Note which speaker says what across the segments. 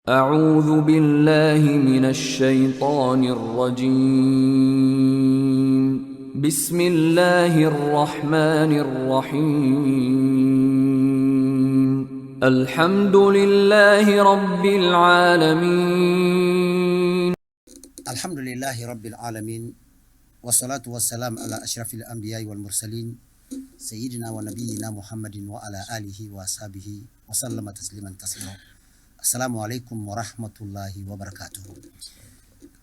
Speaker 1: أعوذ بالله من الشيطان الرجيم بسم الله الرحمن الرحيم الحمد لله رب العالمين
Speaker 2: الحمد لله رب العالمين والصلاة والسلام على أشرف الأنبياء والمرسلين سيدنا ونبينا محمد وعلى آله وصحبه وسلم تسليما كثيرا. Assalamu alaikum wa rahmatullahi wa barakatuh.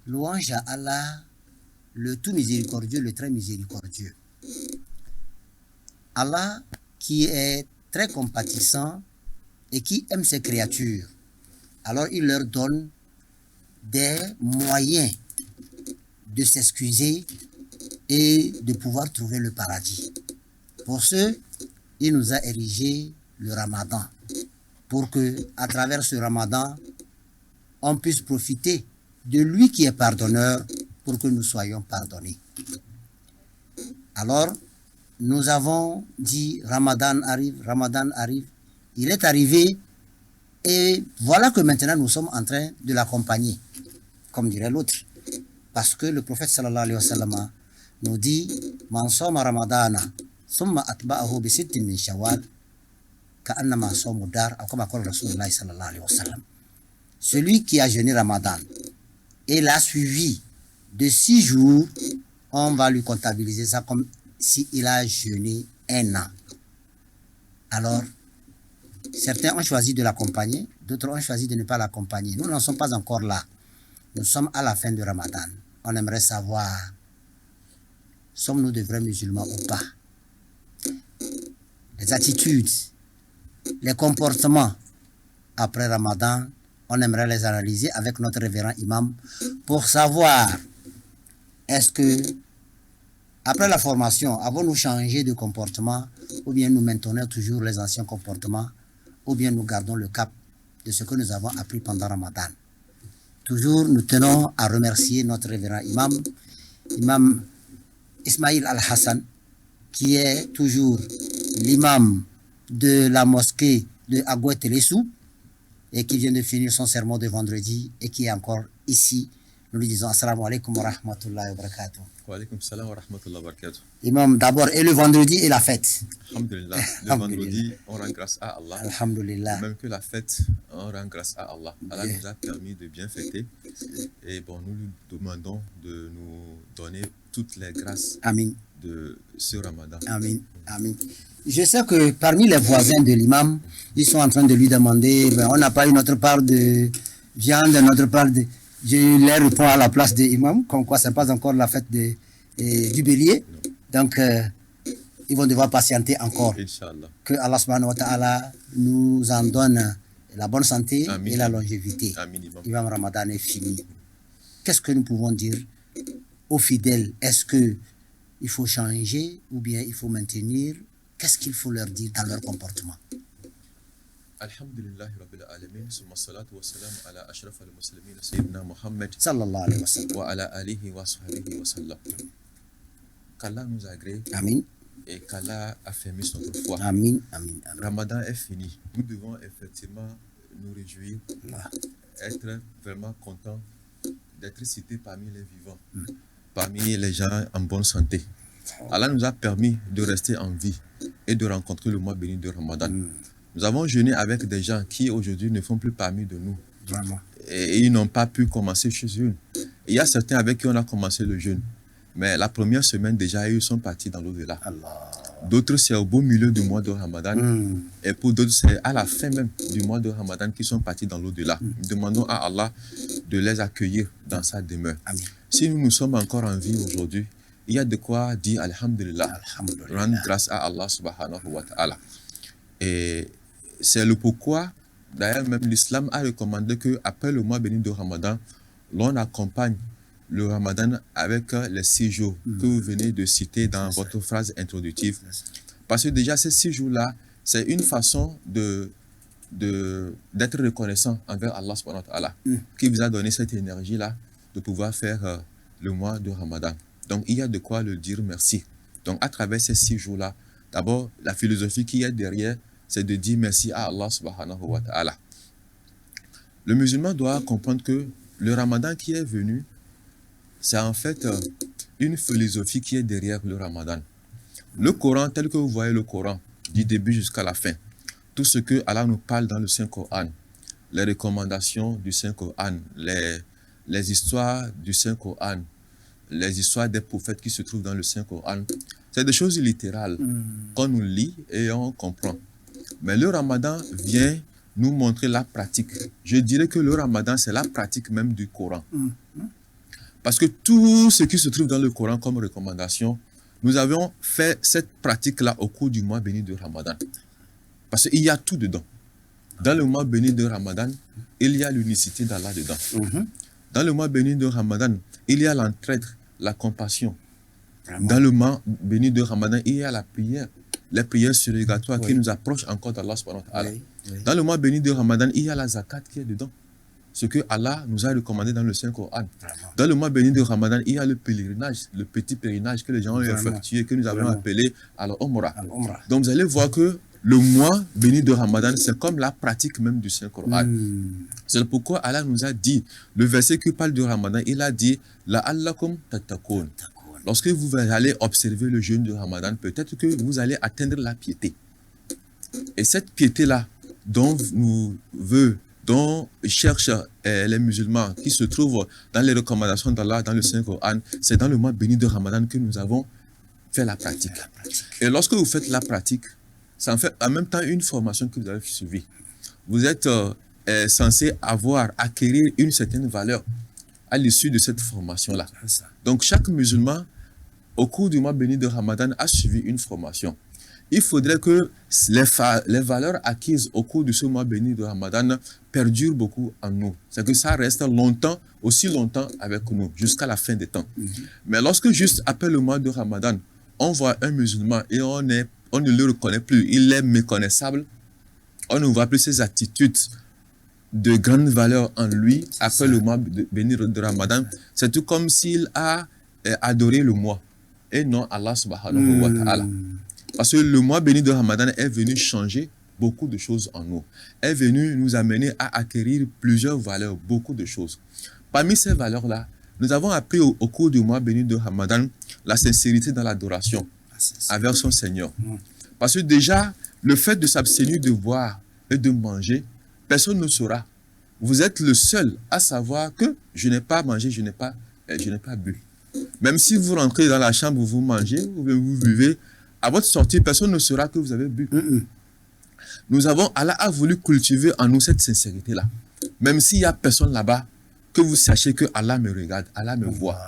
Speaker 2: Louange à Allah, le tout miséricordieux, le très miséricordieux. Allah qui est très compatissant et qui aime ses créatures. Alors il leur donne des moyens de s'excuser et de pouvoir trouver le paradis. Pour ce, il nous a érigé le Ramadan, pour que, à travers ce Ramadan, on puisse profiter de lui qui est pardonneur, pour que nous soyons pardonnés. Alors, nous avons dit Ramadan arrive, il est arrivé, et voilà que maintenant nous sommes en train de l'accompagner, comme dirait l'autre. Parce que le prophète sallallahu alayhi wa sallam nous dit Man soma Ramadana, summa atba'ahu bi sittin min shawwal, celui qui a jeûné Ramadan et l'a suivi de 6 jours, on va lui comptabiliser ça comme s'il a jeûné un an. Alors, certains ont choisi de l'accompagner, d'autres ont choisi de ne pas l'accompagner. Nous n'en sommes pas encore là. Nous sommes à la fin de Ramadan. On aimerait savoir, sommes-nous de vrais musulmans ou pas? Les attitudes, les comportements après Ramadan, on aimerait les analyser avec notre révérend imam pour savoir est-ce que après la formation, avons-nous changé de comportement ou bien nous maintenons toujours les anciens comportements ou bien nous gardons le cap de ce que nous avons appris pendant Ramadan. Toujours, nous tenons à remercier notre révérend imam, imam Ismail Al-Hassan, qui est toujours l'imam de la mosquée de Agouet Telessou et qui vient de finir son sermon de vendredi et qui est encore ici. Nous lui disons assalamu alaikum wa rahmatullahi wa barakatuh.
Speaker 3: Wa alaikum salam wa rahmatullahi wa barakatuh.
Speaker 2: Imam, d'abord, et le vendredi et la fête.
Speaker 3: Alhamdulillah. Le vendredi, on rend grâce à Allah.
Speaker 2: Alhamdulillah.
Speaker 3: Même que la fête, on rend grâce à Allah. Allah nous a permis de bien fêter. Et bon, nous lui demandons de nous donner toutes les grâces
Speaker 2: Amin.
Speaker 3: de ce Ramadan.
Speaker 2: Amin. Amin. Je sais que parmi les voisins de l'imam, ils sont en train de lui demander, on n'a pas eu notre part de viande, notre part de... Je les réponds à la place de l'imam, comme quoi ce n'est pas encore la fête du bélier. Donc, ils vont devoir patienter encore.
Speaker 3: Inch'Allah.
Speaker 2: Que Allah subhanahu wa ta'ala nous en donne la bonne santé. Amin. Et la longévité.
Speaker 3: Amin.
Speaker 2: Imam Ramadan est fini. Qu'est-ce que nous pouvons dire aux fidèles? Est-ce qu'il faut changer ou bien il faut maintenir? Qu'est-ce qu'il faut leur dire dans leur comportement?
Speaker 3: Alhamdulillah Rabbil Alamin, summa salatu wa salam ala ashraf al-muslimin, Sayyidina Muhammad
Speaker 2: sallallahu alayhi wa sallam
Speaker 3: wa ala alihi wa sahbihi wa sallam. Qu'Allah nous agrée.
Speaker 2: Amin.
Speaker 3: Et qu'Allah affermisse notre foi.
Speaker 2: Amin, amin, amin.
Speaker 3: Ramadan est fini. Nous devons effectivement nous réjouir, être vraiment contents d'être cités parmi les vivants, parmi les gens en bonne santé. Allah nous a permis de rester en vie et de rencontrer le mois béni de Ramadan. Nous avons jeûné avec des gens qui aujourd'hui ne font plus parmi de nous.
Speaker 2: Vraiment.
Speaker 3: Et ils n'ont pas pu commencer chez eux. Il y a certains avec qui on a commencé le jeûne. Mais la première semaine déjà, ils sont partis dans l'au-delà. D'autres, c'est au beau milieu du mois de Ramadan. Et pour d'autres, c'est à la fin même du mois de Ramadan qu'ils sont partis dans l'au-delà. Nous demandons à Allah de les accueillir dans sa demeure.
Speaker 2: Amin.
Speaker 3: Si nous sommes encore en vie aujourd'hui, il y a de quoi dire Alhamdulillah, rendre grâce à Allah subhanahu wa ta'ala. Et c'est le pourquoi, d'ailleurs, même l'islam a recommandé qu'après le mois béni de Ramadan, l'on accompagne le Ramadan avec les 6 jours que vous venez de citer dans votre phrase introductive. Parce que déjà, ces 6 jours-là, c'est une façon d'être reconnaissant envers Allah subhanahu wa ta'ala, qui vous a donné cette énergie-là de pouvoir faire le mois de Ramadan. Donc, il y a de quoi le dire merci. Donc, à travers ces 6 jours-là, d'abord, la philosophie qui est derrière, c'est de dire merci à Allah subhanahu wa ta'ala. Le musulman doit comprendre que le ramadan qui est venu, c'est en fait une philosophie qui est derrière le ramadan. Le Coran, tel que vous voyez le Coran, du début jusqu'à la fin, tout ce que Allah nous parle dans le Saint-Coran, les recommandations du Saint-Coran, les histoires du Saint-Coran, les histoires des prophètes qui se trouvent dans le Saint-Coran, c'est des choses littérales qu'on nous lit et on comprend. Mais le ramadan vient nous montrer la pratique. Je dirais que le ramadan, c'est la pratique même du Coran. Parce que tout ce qui se trouve dans le Coran comme recommandation, nous avons fait cette pratique-là au cours du mois béni de Ramadan. Parce qu'il y a tout dedans. Dans le mois béni de Ramadan, il y a l'unicité d'Allah dedans. Dans le mois béni de Ramadan, il y a l'entraide, la compassion. Vraiment. Dans le mois béni de Ramadan, il y a la prière, les prières surrogatoires qui nous approchent encore d'Allah subhanahu wa ta'ala. Dans le mois béni de Ramadan, il y a la zakat qui est dedans. Ce que Allah nous a recommandé dans le Saint-Coran. Dans le mois béni de Ramadan, il y a le pèlerinage, le petit pèlerinage que les gens ont effectué, que nous avons appelé Al-Umrah. Donc vous allez voir que le mois béni de Ramadan, c'est comme la pratique même du Saint-Coran. C'est pourquoi Allah nous a dit, le verset qui parle du Ramadan, il a dit « La'allakum tattaqun ». Lorsque vous allez observer le jeûne de Ramadan, peut-être que vous allez atteindre la piété. Et cette piété-là, dont cherchent les musulmans qui se trouvent dans les recommandations d'Allah, dans le Saint-Coran, c'est dans le mois béni de Ramadan que nous avons fait la pratique. Et lorsque vous faites la pratique, ça en fait en même temps une formation que vous avez suivie. Vous êtes censé acquérir une certaine valeur à l'issue de cette formation-là. Donc chaque musulman, au cours du mois béni de Ramadan, a suivi une formation. Il faudrait que les valeurs acquises au cours de ce mois béni de Ramadan perdurent beaucoup en nous. C'est que ça reste longtemps, aussi longtemps avec nous, jusqu'à la fin des temps. Mais lorsque juste après le mois de Ramadan, on voit un musulman et on ne le reconnaît plus, il est méconnaissable, on ne voit plus ses attitudes de grande valeur en lui après le mois béni de Ramadan, c'est tout comme s'il a adoré le mois et non Allah subhanahu wa ta'ala. Parce que le mois béni de Ramadan est venu changer beaucoup de choses en nous. Est venu nous amener à acquérir plusieurs valeurs, beaucoup de choses. Parmi ces valeurs-là, nous avons appris au cours du mois béni de Ramadan la sincérité dans l'adoration envers son Seigneur. Parce que déjà, le fait de s'abstenir de boire et de manger, personne ne saura. Vous êtes le seul à savoir que je n'ai pas mangé, je n'ai pas bu. Même si vous rentrez dans la chambre, vous mangez, vous buvez, à votre sortie, personne ne saura que vous avez bu. Allah a voulu cultiver en nous cette sincérité-là. Même s'il n'y a personne là-bas, que vous sachiez que Allah me regarde, Allah me voit.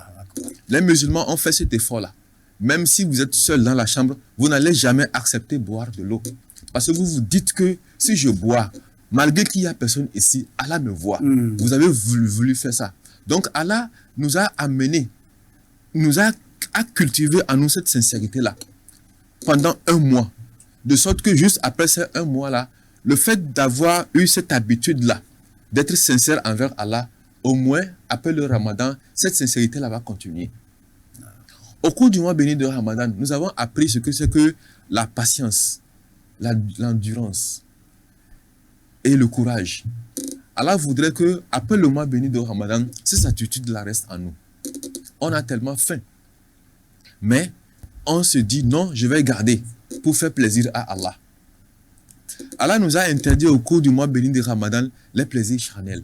Speaker 3: Les musulmans ont fait cet effort-là. Même si vous êtes seul dans la chambre, vous n'allez jamais accepter boire de l'eau. Parce que vous vous dites que si je bois, malgré qu'il n'y a personne ici, Allah me voit. Vous avez voulu faire ça. Donc Allah nous a amené, nous a cultivé en nous cette sincérité-là pendant un mois. De sorte que juste après ces un mois-là, le fait d'avoir eu cette habitude-là, d'être sincère envers Allah, au moins après le Ramadan, cette sincérité-là va continuer. Au cours du mois béni de Ramadan, nous avons appris ce que c'est que la patience, l'endurance et le courage. Allah voudrait que après le mois béni de Ramadan, cette attitude-là reste en nous. On a tellement faim. Mais on se dit non, je vais garder pour faire plaisir à Allah. Allah nous a interdit au cours du mois béni de Ramadan les plaisirs charnels.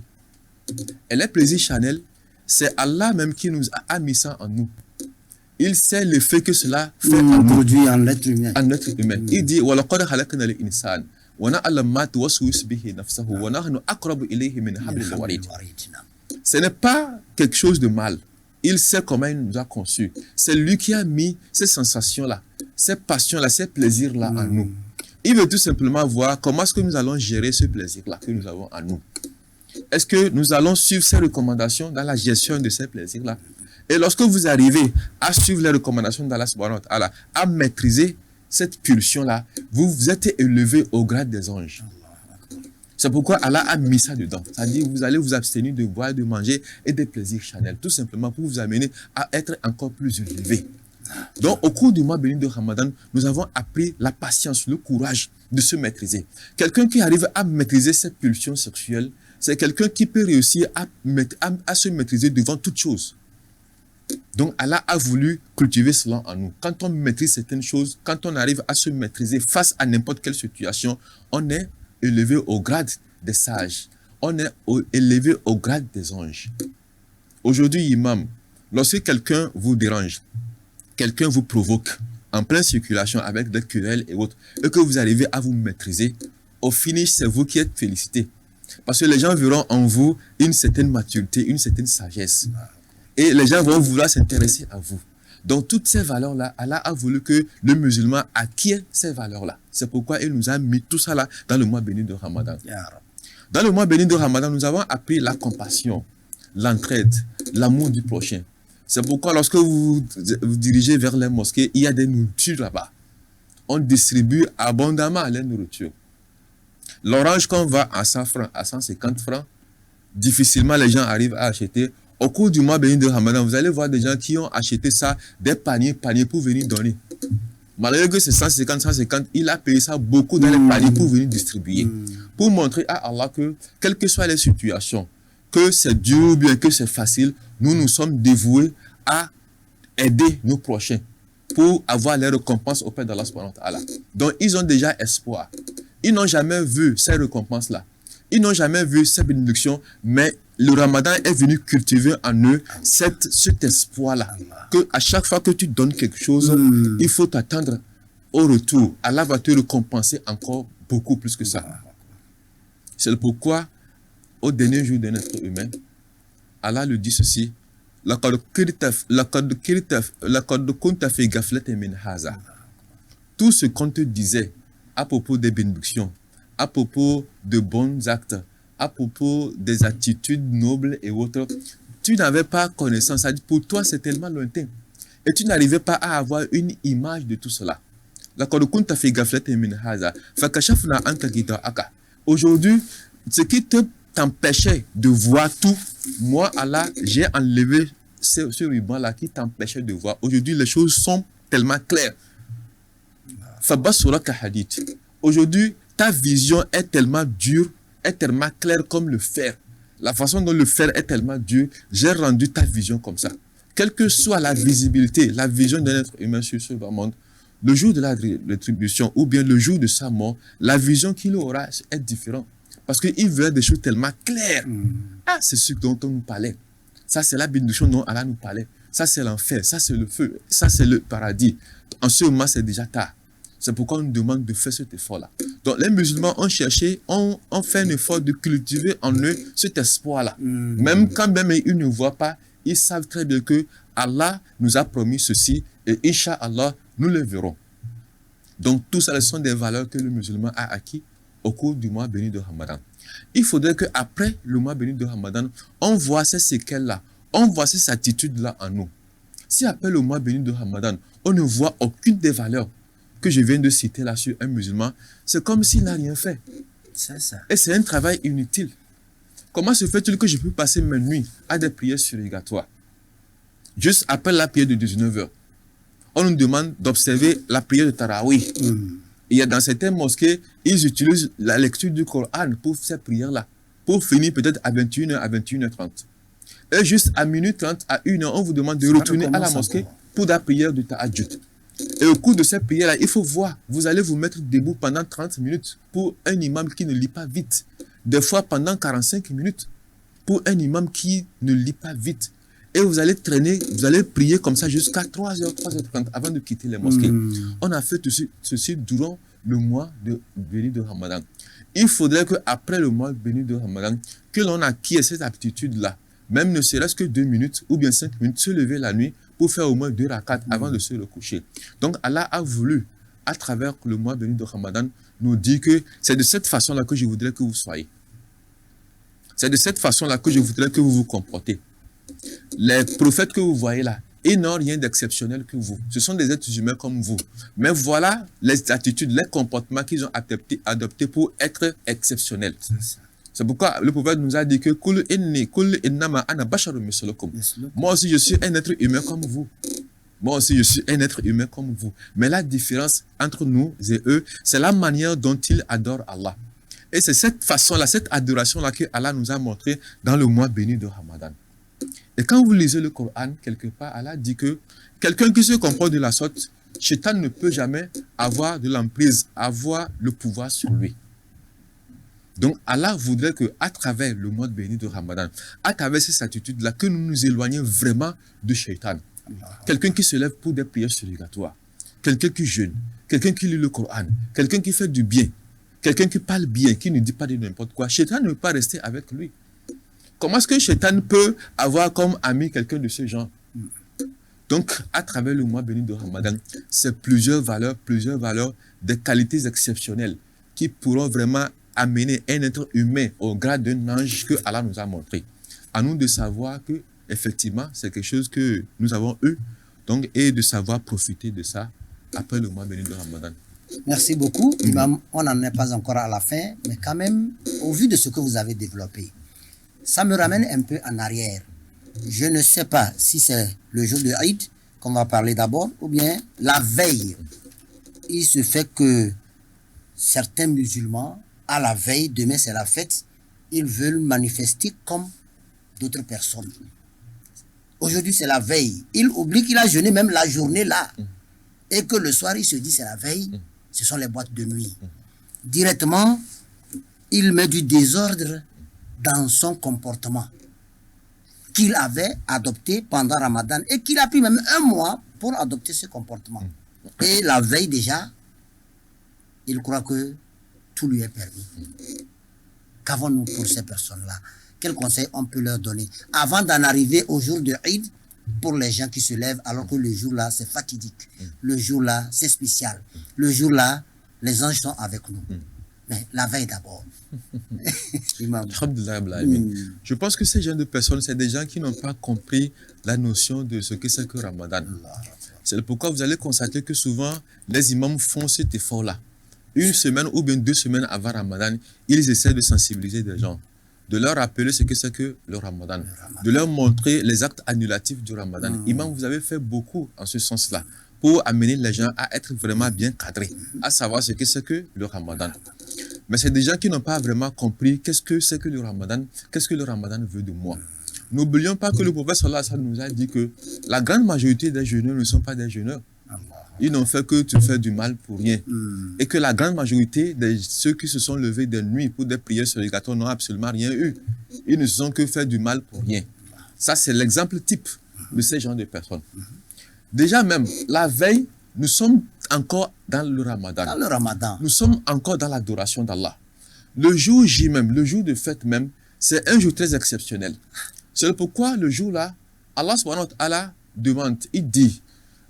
Speaker 3: Et les plaisirs charnels, c'est Allah même qui nous a mis ça en nous. Il sait l'effet que cela fait
Speaker 2: produit en l'être humain.
Speaker 3: Il dit وَلَقَدْ خَلَقْنَا الْإِنسَانَ وَنَعْلَمُ مَا تُوَسْوِسُ بِهِ نَفْسُهُ وَنَحْنُ أَقْرَبُ إِلَيْهِ مِنْ حَبْلِ الْوَرِيدِ. Ce n'est pas quelque chose de mal. Il sait comment il nous a conçus. C'est lui qui a mis ces sensations-là, ces passions-là, ces plaisirs-là en nous. Il veut tout simplement voir comment est-ce que nous allons gérer ce plaisir-là que nous avons en nous. Est-ce que nous allons suivre ces recommandations dans la gestion de ces plaisirs-là? Et lorsque vous arrivez à suivre les recommandations d'Allah subhanahu wa ta'ala, à maîtriser cette pulsion-là, vous êtes élevé au grade des anges. C'est pourquoi Allah a mis ça dedans. C'est-à-dire vous allez vous abstenir de boire, de manger et des plaisirs charnels, tout simplement pour vous amener à être encore plus élevé. Donc au cours du mois béni de Ramadan, nous avons appris la patience, le courage de se maîtriser. Quelqu'un qui arrive à maîtriser cette pulsion sexuelle, c'est quelqu'un qui peut réussir à se maîtriser devant toute chose. Donc Allah a voulu cultiver cela en nous. Quand on maîtrise certaines choses, quand on arrive à se maîtriser face à n'importe quelle situation, on est élevé au grade des sages. On est élevé au grade des anges. Aujourd'hui, imam, lorsque quelqu'un vous dérange, quelqu'un vous provoque en pleine circulation avec des querelles et autres, et que vous arrivez à vous maîtriser, au finish, c'est vous qui êtes félicité. Parce que les gens verront en vous une certaine maturité, une certaine sagesse. Et les gens vont vouloir s'intéresser à vous. Donc, toutes ces valeurs-là, Allah a voulu que le musulman acquiert ces valeurs-là. C'est pourquoi il nous a mis tout ça là dans le mois béni de Ramadan. Dans le mois béni de Ramadan, nous avons appris la compassion, l'entraide, l'amour du prochain. C'est pourquoi lorsque vous vous dirigez vers les mosquées, il y a des nourritures là-bas. On distribue abondamment les nourritures. L'orange qu'on va à 100 francs, à 150 francs, difficilement les gens arrivent à acheter. Au cours du mois béni de Ramadan, vous allez voir des gens qui ont acheté ça, des paniers pour venir donner. Malgré que c'est 150, il a payé ça beaucoup dans les paniers pour venir distribuer. Pour montrer à Allah que, quelles que soient les situations, que c'est dur ou bien que c'est facile, nous sommes dévoués à aider nos prochains pour avoir les récompenses auprès d'Allah subhanahu wa ta'ala. Donc, ils ont déjà espoir. Ils n'ont jamais vu ces récompenses-là. Ils n'ont jamais vu ces bénédictions, mais le Ramadan est venu cultiver en eux cet espoir-là. Que à chaque fois que tu donnes quelque chose, il faut t'attendre au retour. Allah va te récompenser encore beaucoup plus que ça. C'est pourquoi, au dernier jour de notre humain, Allah le dit ceci. Tout ce qu'on te disait à propos des bénédictions, à propos de bons actes, à propos des attitudes nobles et autres, tu n'avais pas connaissance. Pour toi, c'est tellement lointain. Et tu n'arrivais pas à avoir une image de tout cela. Aujourd'hui, ce qui t'empêchait de voir tout, moi, Allah, j'ai enlevé ce ruban-là qui t'empêchait de voir. Aujourd'hui, les choses sont tellement claires. Aujourd'hui, ta vision est tellement dure, est tellement claire comme le fer. La façon dont le fer est tellement dur, j'ai rendu ta vision comme ça. Quelle que soit la visibilité, la vision d'un être humain sur ce monde, le jour de la rétribution ou bien le jour de sa mort, la vision qu'il aura est différente. Parce qu'il verra des choses tellement claires. Ah, c'est ce dont on nous parlait. Ça, c'est la bénédiction dont Allah nous parlait. Ça, c'est l'enfer. Ça, c'est le feu. Ça, c'est le paradis. En ce moment, c'est déjà tard. C'est pourquoi on nous demande de faire cet effort-là. Donc, les musulmans ont cherché, ont fait un effort de cultiver en eux cet espoir-là. Même quand même ils ne voient pas, ils savent très bien que Allah nous a promis ceci et Inch'Allah, nous le verrons. Donc, tout ça, ce sont des valeurs que le musulman a acquis au cours du mois béni de Ramadan. Il faudrait qu'après le mois béni de Ramadan, on voit ces séquelles-là, on voit ces attitudes-là en nous. Si après le mois béni de Ramadan, on ne voit aucune des valeurs que je viens de citer là sur un musulman, c'est comme s'il n'a rien fait.
Speaker 2: C'est ça.
Speaker 3: Et c'est un travail inutile. Comment se fait-il que je peux passer mes nuits à des prières surrogatoires? Juste après la prière de 19h, on nous demande d'observer la prière de Tarawih. Il y a dans certaines mosquées, ils utilisent la lecture du Coran pour ces prières-là, pour finir peut-être à 21h, à 21h30. Et juste à minuit 30, à 1h, on vous demande de retourner à la mosquée pour la prière de Tahajjud. Et au cours de cette prière-là, il faut voir, vous allez vous mettre debout pendant 30 minutes pour un imam qui ne lit pas vite. Des fois pendant 45 minutes pour un imam qui ne lit pas vite. Et vous allez traîner, vous allez prier comme ça jusqu'à 3h, 3h30 avant de quitter les mosquées. On a fait ceci durant le mois béni de Ramadan. Il faudrait qu'après le mois béni de Ramadan, que l'on acquiert cette aptitude-là, même ne serait-ce que 2 minutes ou bien 5 minutes, se lever la nuit pour faire au moins 2 rakats avant de se recoucher. Donc Allah a voulu, à travers le mois béni de Ramadan, nous dire que c'est de cette façon-là que je voudrais que vous soyez. C'est de cette façon-là que je voudrais que vous vous comportez. Les prophètes que vous voyez là, ils n'ont rien d'exceptionnel que vous. Ce sont des êtres humains comme vous. Mais voilà les attitudes, les comportements qu'ils ont adoptés pour être exceptionnels. C'est pourquoi le prophète nous a dit que moi aussi je suis un être humain comme vous. Moi aussi je suis un être humain comme vous. Mais la différence entre nous et eux, c'est la manière dont ils adorent Allah. Et c'est cette façon-là, cette adoration-là que Allah nous a montré dans le mois béni de Ramadan. Et quand vous lisez le Coran, quelque part, Allah dit que quelqu'un qui se comporte de la sorte, Shaitan ne peut jamais avoir de l'emprise, avoir le pouvoir sur lui. Donc Allah voudrait qu'à travers le mois béni de Ramadan, à travers ces attitudes-là, que nous nous éloignions vraiment de Shaitan. Quelqu'un qui se lève pour des prières surrogatoires, quelqu'un qui jeûne, quelqu'un qui lit le Coran, quelqu'un qui fait du bien, quelqu'un qui parle bien, qui ne dit pas de n'importe quoi. Shaitan ne peut pas rester avec lui. Comment est-ce que Shaitan peut avoir comme ami quelqu'un de ce genre? Donc, à travers le mois béni de Ramadan, c'est plusieurs valeurs, des qualités exceptionnelles qui pourront vraiment amener un être humain au grade d'un ange que Allah nous a montré. À nous de savoir que, effectivement, c'est quelque chose que nous avons eu, donc, et de savoir profiter de ça après le mois béni de Ramadan.
Speaker 2: Merci beaucoup, Imam. On n'en est pas encore à la fin, mais quand même, au vu de ce que vous avez développé, ça me ramène un peu en arrière. Je ne sais pas si c'est le jour de Eid qu'on va parler d'abord, ou bien la veille. Il se fait que certains musulmans, à la veille, demain c'est la fête, ils veulent manifester comme d'autres personnes. Aujourd'hui c'est la veille. Il oublie qu'il a jeûné même la journée là. Et que le soir il se dit c'est la veille, ce sont les boîtes de nuit. Directement, il met du désordre dans son comportement qu'il avait adopté pendant Ramadan et qu'il a pris même un mois pour adopter ce comportement. Et la veille déjà, il croit que tout lui est permis. Qu'avons-nous pour ces personnes-là? Quels conseils on peut leur donner avant d'en arriver au jour de Eid pour les gens qui se lèvent alors que le jour-là c'est fatidique, le jour-là c'est spécial, le jour-là les anges sont avec nous. Mais la veille d'abord.
Speaker 3: Je pense que ces gens de personnes, c'est des gens qui n'ont pas compris la notion de ce que c'est que Ramadan. C'est pourquoi vous allez constater que souvent, les imams font cet effort-là. Une semaine ou bien 2 semaines avant Ramadan, ils essaient de sensibiliser des gens, de leur rappeler ce que c'est que le Ramadan, de leur montrer les actes annulatifs du Ramadan. Imam, vous avez fait beaucoup en ce sens-là, pour amener les gens à être vraiment bien cadrés, à savoir ce que c'est que le Ramadan. Mais c'est des gens qui n'ont pas vraiment compris qu'est-ce que c'est que le Ramadan, qu'est-ce que le Ramadan veut de moi. N'oublions pas que le prophète sallallahu alayhi wa sallam nous a dit que la grande majorité des jeûneurs ne sont pas des jeûneurs. Ils n'ont fait que te faire du mal pour rien. Et que la grande majorité de ceux qui se sont levés des nuits pour des prières surrogatoires n'ont absolument rien eu. Ils ne se sont que fait du mal pour rien. Ça, c'est l'exemple type de ces genres de personnes. Déjà même, la veille, nous sommes encore dans le Ramadan.
Speaker 2: Dans le Ramadan.
Speaker 3: Nous sommes encore dans l'adoration d'Allah. Le jour J même, le jour de fête même, c'est un jour très exceptionnel. C'est pourquoi le jour-là, Allah subhanahu wa ta'ala demande, il dit,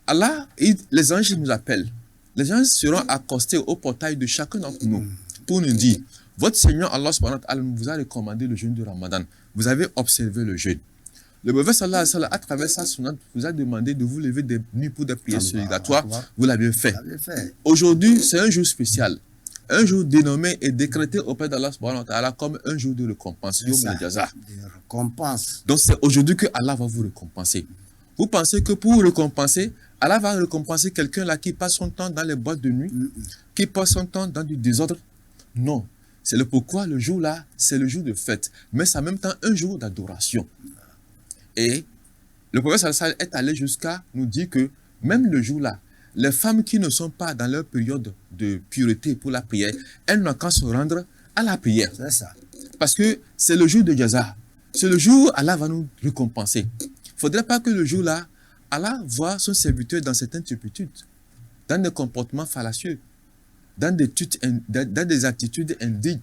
Speaker 3: Allah, les anges nous appellent. Les anges seront accostés au portail de chacun d'entre nous pour nous dire, votre Seigneur Allah subhanahu wa ta'ala vous a recommandé le jeûne du Ramadan. Vous avez observé le jeûne. Le prophète sallallahu alayhi wa sallam, à travers sa sunnat, vous a demandé de vous lever des nuits pour des prières surrogatoires. Vous l'avez fait. Aujourd'hui, c'est un jour spécial. Un jour dénommé et décrété auprès d'Allah subhanahu wa ta'ala comme un jour de récompense. Donc c'est aujourd'hui que Allah va vous récompenser. Vous pensez que pour vous récompenser, Allah va récompenser quelqu'un là qui passe son temps dans les boîtes de nuit, qui passe son temps dans du désordre? Non. C'est le pourquoi le jour là, c'est le jour de fête. Mais c'est en même temps un jour d'adoration. Et le prophète sallallahu alayhi wa sallam est allé jusqu'à nous dire que même le jour-là, les femmes qui ne sont pas dans leur période de pureté pour la prière, elles n'ont qu'à se rendre à la prière.
Speaker 2: C'est ça.
Speaker 3: Parce que c'est le jour de Jaza. C'est le jour où Allah va nous récompenser. Il ne faudrait pas que le jour-là, Allah voit son serviteur dans certaines turpitudes, dans des comportements fallacieux, dans des attitudes indignes.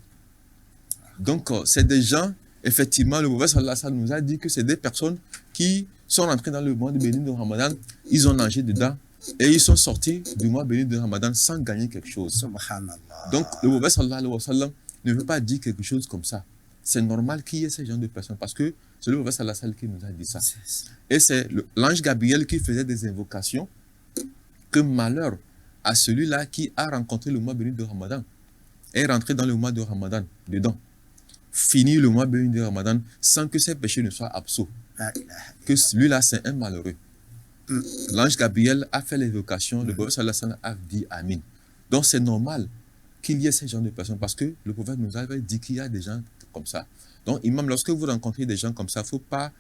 Speaker 3: Donc, c'est des gens. Effectivement, le prophète sallallahu alayhi wa sallam nous a dit que c'est des personnes qui sont rentrées dans le mois béni de Ramadan, ils ont nagé dedans et ils sont sortis du mois béni de Ramadan sans gagner quelque chose. Donc, le prophète sallallahu alayhi wa sallam ne veut pas dire quelque chose comme ça. C'est normal qu'il y ait ce genre de personnes parce que c'est le prophète sallallahu alayhi wa sallam qui nous a dit ça. Et c'est l'ange Gabriel qui faisait des invocations que malheur à celui-là qui a rencontré le mois béni de Ramadan et est rentré dans le mois de Ramadan dedans. Finir le mois béni de Ramadan sans que ses péchés ne soient absous. Que celui-là, c'est un malheureux. L'ange Gabriel a fait l'évocation, le prophète sallallahu alayhi wa sallam a dit Amin. Donc c'est normal qu'il y ait ces gens de personnes, parce que le prophète nous avait dit qu'il y a des gens comme ça. Donc, imam, lorsque vous rencontrez des gens comme ça, faut pas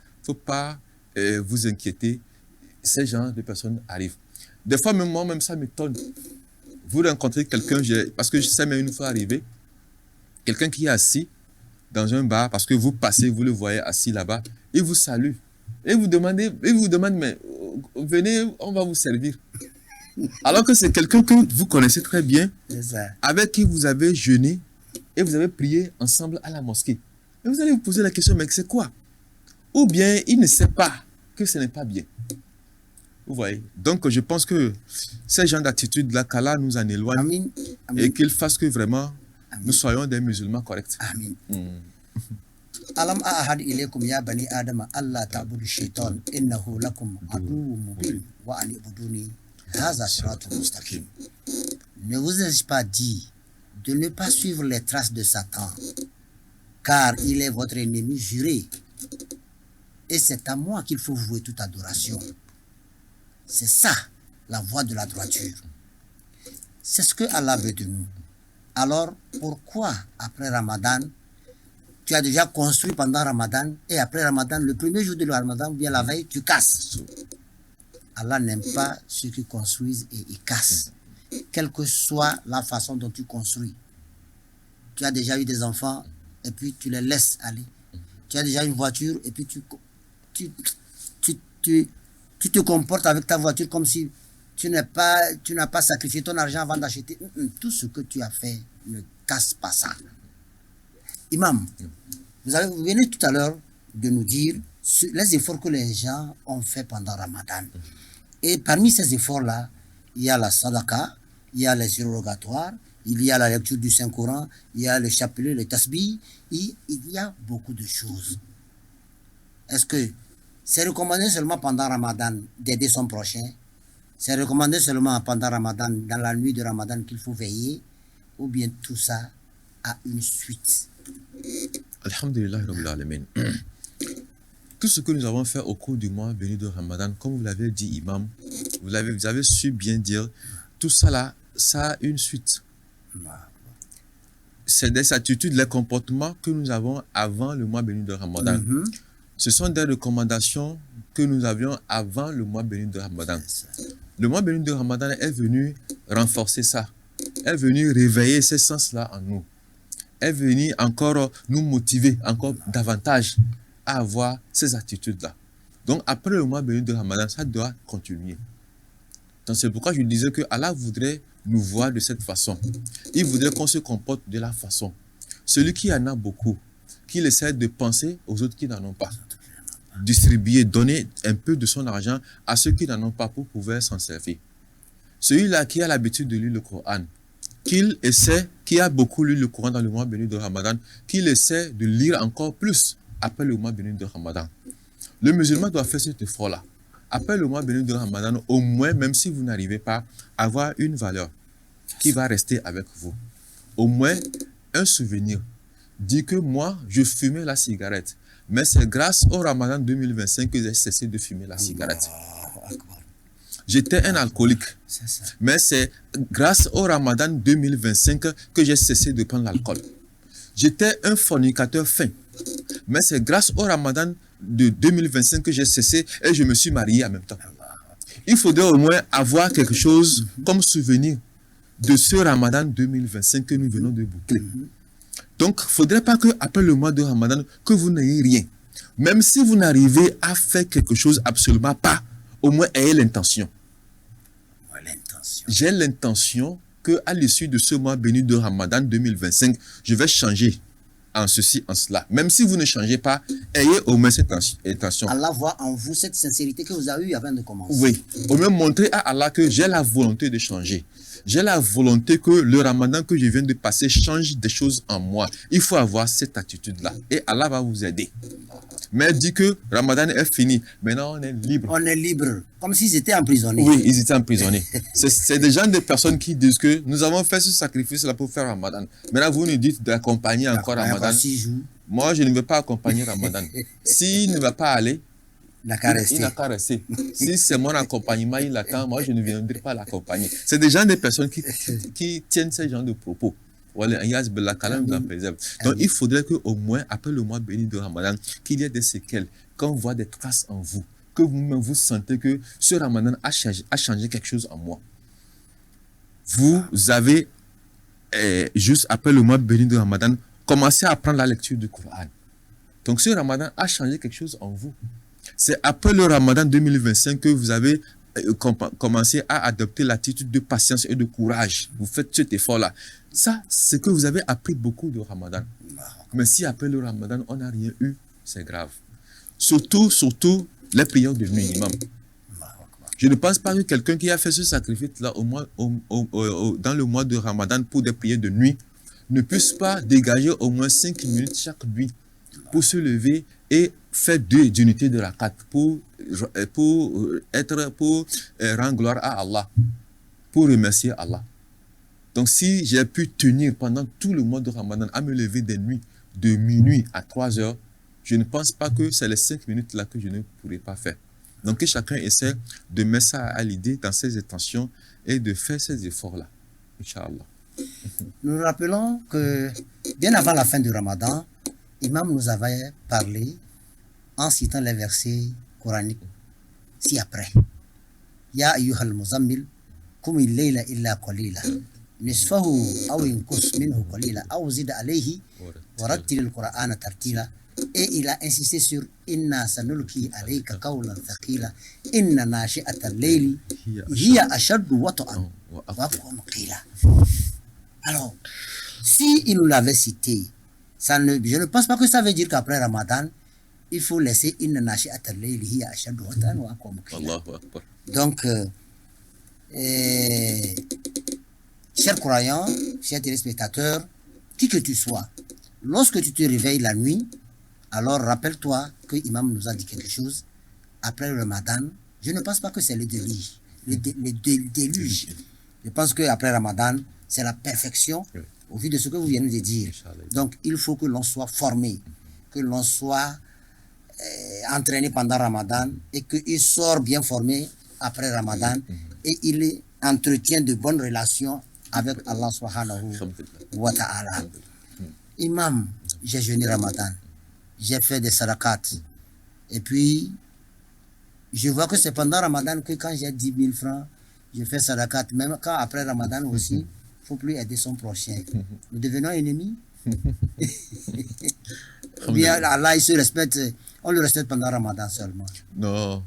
Speaker 3: vous inquiéter. Ces gens de personnes arrivent. Des fois, même moi, même ça m'étonne. Vous rencontrez quelqu'un, parce que je sais même une fois arrivé, quelqu'un qui est assis dans un bar, parce que vous passez, vous le voyez assis là-bas, il vous salue. Et vous demande, mais venez, on va vous servir. Alors que c'est quelqu'un que vous connaissez très bien, avec qui vous avez jeûné et vous avez prié ensemble à la mosquée. Et vous allez vous poser la question, mais c'est quoi? Ou bien il ne sait pas que ce n'est pas bien. Vous voyez? Donc je pense que ces gens d'attitude-là, qu'Allah nous en éloigne.
Speaker 2: Amin. Amin.
Speaker 3: Et qu'il fasse que vraiment
Speaker 2: Amin.
Speaker 3: nous soyons des musulmans corrects.
Speaker 2: Amin. Alam ahad ilaykum ya bani Adam alla ta'budu shaitan innahu lakum aduwwun mubin wa an ibuduni hadha siratun mustaqim. Ne vous ai-je pas dit de ne pas suivre les traces de Satan, car il est votre ennemi juré, et c'est à moi qu'il faut vouer toute adoration. C'est ça la voie de la droiture. C'est ce que Allah veut de nous. Alors pourquoi après Ramadan tu as déjà construit pendant Ramadan et après Ramadan, le premier jour de Ramadan, bien la veille, tu casses? Allah n'aime pas ceux qui construisent et ils cassent. Quelle que soit la façon dont tu construis. Tu as déjà eu des enfants et puis tu les laisses aller. Tu as déjà une voiture et puis tu te comportes avec ta voiture comme si tu n'as pas sacrifié ton argent avant d'acheter. Tout ce que tu as fait, ne casse pas ça. Imam, vous venez tout à l'heure de nous dire les efforts que les gens ont fait pendant Ramadan. Et parmi ces efforts-là, il y a la sadaqa, il y a les surrogatoires, il y a la lecture du Saint-Coran, il y a le chapelet, le tasbih, il y a beaucoup de choses. Est-ce que c'est recommandé seulement pendant Ramadan d'aider son prochain? C'est recommandé seulement pendant Ramadan, dans la nuit de Ramadan qu'il faut veiller? Ou bien tout ça a une suite?
Speaker 3: Alhamdulillah Rabbil Alamin. Tout ce que nous avons fait au cours du mois béni de Ramadan, comme vous l'avez dit, Imam, vous avez su bien dire, tout ça là, ça a une suite. C'est des attitudes, les comportements que nous avons avant le mois béni de Ramadan. Ce sont des recommandations que nous avions avant le mois béni de Ramadan. Le mois béni de Ramadan est venu renforcer ça, est venu réveiller ces sens-là en nous, est venu encore nous motiver encore davantage à avoir ces attitudes-là. Donc après le mois béni de Ramadan, ça doit continuer. Donc c'est pourquoi je disais que Allah voudrait nous voir de cette façon. Il voudrait qu'on se comporte de la façon. Celui qui en a beaucoup, qu'il essaie de penser aux autres qui n'en ont pas. Distribuer, donner un peu de son argent à ceux qui n'en ont pas pour pouvoir s'en servir. Celui-là qui a l'habitude de lire le Coran, qui a beaucoup lu le Coran dans le mois béni de Ramadan, qu'il essaie de lire encore plus après le mois béni de Ramadan. Le musulman doit faire cet effort-là. Après le mois béni de Ramadan, au moins, même si vous n'arrivez pas à avoir une valeur qui va rester avec vous, au moins un souvenir. Dit que moi, je fumais la cigarette, mais c'est grâce au Ramadan 2025 que j'ai cessé de fumer la cigarette. J'étais un alcoolique, mais c'est grâce au Ramadan 2025 que j'ai cessé de prendre l'alcool. J'étais un fornicateur fin, mais c'est grâce au Ramadan de 2025 que j'ai cessé et je me suis marié en même temps. Il faudrait au moins avoir quelque chose comme souvenir de ce Ramadan 2025 que nous venons de boucler. Donc, il ne faudrait pas qu'après le mois de Ramadan, que vous n'ayez rien. Même si vous n'arrivez à faire quelque chose absolument pas, au moins ayez l'intention. J'ai l'intention qu'à l'issue de ce mois béni de Ramadan 2025, je vais changer en ceci, en cela. Même si vous ne changez pas, ayez au moins cette intention.
Speaker 2: Allah voit en vous cette sincérité que vous avez eue avant de commencer.
Speaker 3: Oui, au moins montrer à Allah que j'ai la volonté de changer. J'ai la volonté que le Ramadan que je viens de passer change des choses en moi. Il faut avoir cette attitude-là. Et Allah va vous aider. Mais dit que Ramadan est fini. Maintenant, on est libre.
Speaker 2: On est libre. Comme s'ils étaient emprisonnés.
Speaker 3: Oui, ils étaient emprisonnés. C'est des gens, des personnes qui disent que nous avons fait ce sacrifice-là pour faire Ramadan. Maintenant, vous nous dites d'accompagner encore Ramadan. Moi, je ne veux pas accompagner Ramadan. S'il ne va pas aller, il n'a qu'à rester. Si c'est mon accompagnement, il attend, moi je ne viendrai pas l'accompagner. C'est des gens, des personnes qui tiennent ce genre de propos. Voilà, Iyaz Billah, qu'Allah nous en préserve. Donc, il faudrait qu'au moins, après le mois béni de Ramadan, qu'il y ait des séquelles, qu'on voit des traces en vous, que vous-même vous sentez que ce Ramadan a changé quelque chose en moi. Vous avez, juste après le mois béni de Ramadan, commencé à apprendre la lecture du Coran. Donc, ce Ramadan a changé quelque chose en vous. C'est après le Ramadan 2025 que vous avez commencé à adopter l'attitude de patience et de courage. Vous faites cet effort-là. Ça, c'est que vous avez appris beaucoup de Ramadan. Mais si après le Ramadan, on n'a rien eu, c'est grave. Surtout les prières de nuit, imam. Je ne pense pas que quelqu'un qui a fait ce sacrifice-là dans le mois de Ramadan pour des prières de nuit ne puisse pas dégager au moins 5 minutes chaque nuit pour se lever et faire 2 unités de rakat pour rendre gloire à Allah, pour remercier Allah. Donc si j'ai pu tenir pendant tout le mois de Ramadan à me lever des nuits de minuit à 3 heures, je ne pense pas que c'est les 5 minutes là que je ne pourrais pas faire. Donc que chacun essaie de mettre ça à l'idée dans ses intentions et de faire ces efforts-là. Inch'Allah.
Speaker 2: Nous nous rappelons que bien avant la fin du Ramadan, Imam nous avait parlé en citant les versets coraniques ci-après. Ya ayyuhal muzammil, qum il-layla illa qalila, nisfahu aw inqus minhu qalila, aw zid alayhi wa rattil al-Qur'ana tartila. Et il a insisté sur Inna sanulki alayka qawlan thaqila, inna nashi'ata al-layli hiya ashaddu wat'an wa aqwamu qila. Alors, si il nous l'avait cité, je ne pense pas que ça veut dire qu'après Ramadan, il faut laisser Inna nashi'ata al-layli hiya ashaddu wat'an wa aqwamu qila.
Speaker 3: Allahu Akbar.
Speaker 2: Donc, chers croyants, chers téléspectateurs, qui que tu sois, lorsque tu te réveilles la nuit, alors rappelle-toi que Imam nous a dit quelque chose. Après le Ramadan, je ne pense pas que c'est le déluge. Le déluge. Je pense qu'après Ramadan, c'est la perfection au vu de ce que vous venez de dire. Donc, il faut que l'on soit formé, que l'on soit entraîné pendant Ramadan et qu'il sort bien formé après Ramadan et il entretient de bonnes relations avec Allah subhanahu wa ta'ala. Imam, j'ai jeûné Ramadan, j'ai fait des sadaqat. Et puis, je vois que c'est pendant Ramadan que quand j'ai 10 000 francs, je fais sadaqat. Même quand après Ramadan aussi, il ne faut plus aider son prochain. Nous devenons ennemis. Ou bien Allah, il se respecte, on le respecte pendant Ramadan seulement.
Speaker 3: Non.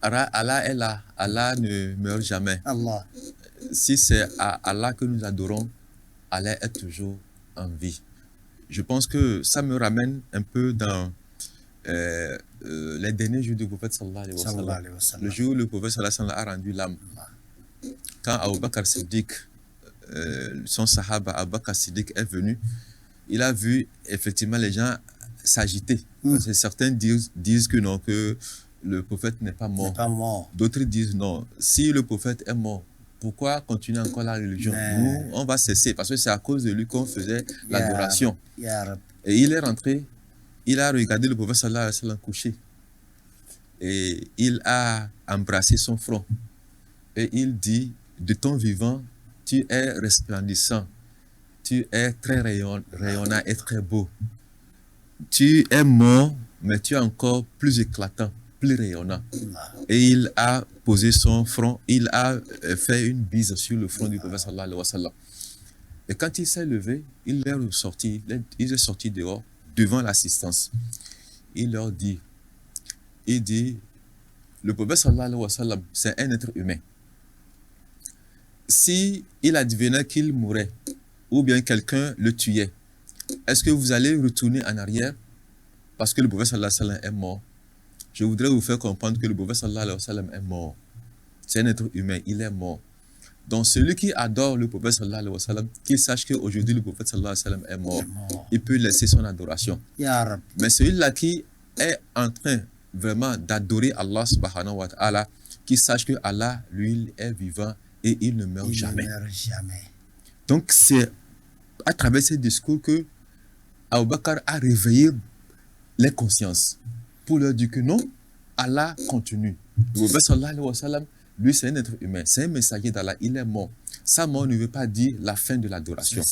Speaker 3: Allah est là. Allah ne meurt jamais.
Speaker 2: Allah.
Speaker 3: Si c'est à Allah que nous adorons, Allah est toujours en vie. Je pense que ça me ramène un peu dans les derniers jours du prophète sallallahu alayhi wa sallam. Le jour où le prophète sallallahu alayhi wa sallam a rendu l'âme. Quand Abu Bakr Siddiq, son sahaba Abu Bakr Siddiq est venu, il a vu effectivement les gens s'agiter. Certains disent que non, que le prophète n'est pas mort. D'autres disent non. Si le prophète est mort, pourquoi continuer encore la religion? Nous, on va cesser parce que c'est à cause de lui qu'on faisait l'adoration. Et il est rentré, il a regardé le prophète sallallahu alayhi wa sallam couché et il a embrassé son front et il dit: de ton vivant, tu es resplendissant, tu es très rayonnant et très beau. Tu es mort, mais tu es encore plus éclatant, plus rayonnant. Et il a posé son front, il a fait une bise sur le front du prophète sallallahu alayhi wa sallam. Et quand il s'est levé, il est sorti dehors, devant l'assistance. Il leur dit, le prophète sallallahu alayhi wa sallam, c'est un être humain. Si il advenait qu'il mourait, ou bien quelqu'un le tuait, est-ce que vous allez retourner en arrière parce que le prophète sallallahu alayhi wa sallam est mort? Je voudrais vous faire comprendre que le prophète sallallahu alayhi wa sallam est mort. C'est un être humain, il est mort. Donc celui qui adore le prophète sallallahu alayhi wa sallam, qu'il sache qu'aujourd'hui le prophète sallallahu alayhi wa sallam est mort. Il peut laisser son adoration. Mais celui-là qui est en train vraiment d'adorer Allah subhanahu wa ta'ala, qu'il sache que Allah, lui, est vivant et il ne meurt jamais. Donc c'est à travers ces discours que Abu Bakr a réveillé les consciences pour leur dire que non, Allah continue. Le prophète sallallahu alayhi wa sallam Lui, c'est un être humain, c'est un messager d'Allah, il est mort. Sa mort ne veut pas dire la fin de l'adoration.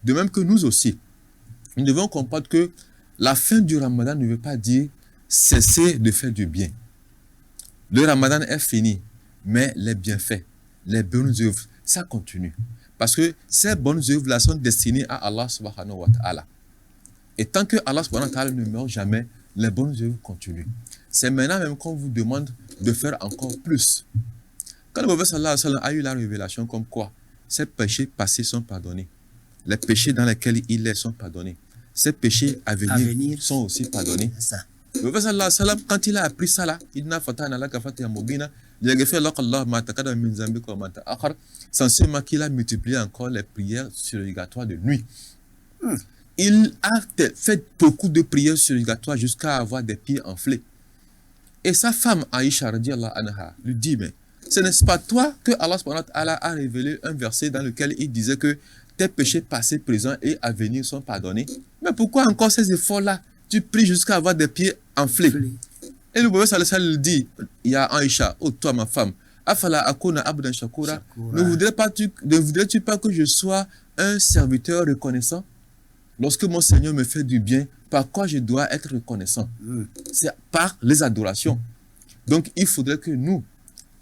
Speaker 3: De même que nous aussi, nous devons comprendre que la fin du Ramadan ne veut pas dire cesser de faire du bien. Le Ramadan est fini, mais les bienfaits, les bonnes œuvres, ça continue. Parce que ces bonnes œuvres-là sont destinées à Allah subhanahu wa ta'ala. Et tant que Allah subhanahu wa ta'ala ne meurt jamais, les bonnes œuvres continuent. C'est maintenant même qu'on vous demande de faire encore plus. Quand le prophète sallallahu alayhi wa sallam a eu la révélation comme quoi ses péchés passés sont pardonnés, les péchés dans lesquels il est sont pardonnés, ses péchés à venir sont aussi pardonnés.
Speaker 2: C'est ça.
Speaker 3: Le prophète sallallahu alayhi wa sallam, quand il a appris ça là, il n'a fatana laka fatiha mubina, sans seulement qu'il a multiplié encore les prières surrogatoires de nuit. Il a fait beaucoup de prières surrogatoires jusqu'à avoir des pieds enflés. Et sa femme Aïcha radiallahu anha lui dit, mais ce n'est pas toi que Allah subhanahu wa ta'ala a révélé un verset dans lequel il disait que tes péchés passés, présents et à venir sont pardonnés. Mais pourquoi encore ces efforts-là? Tu pries jusqu'à avoir des pieds enflés. Et le prophète sallallahu alayhi wa sallam dit, il y a Aïcha, oh toi ma femme, afala akuna abdan shakura, ne voudrais-tu pas que je sois un serviteur reconnaissant? Lorsque mon Seigneur me fait du bien, par quoi je dois être reconnaissant? C'est par les adorations. Donc il faudrait que nous,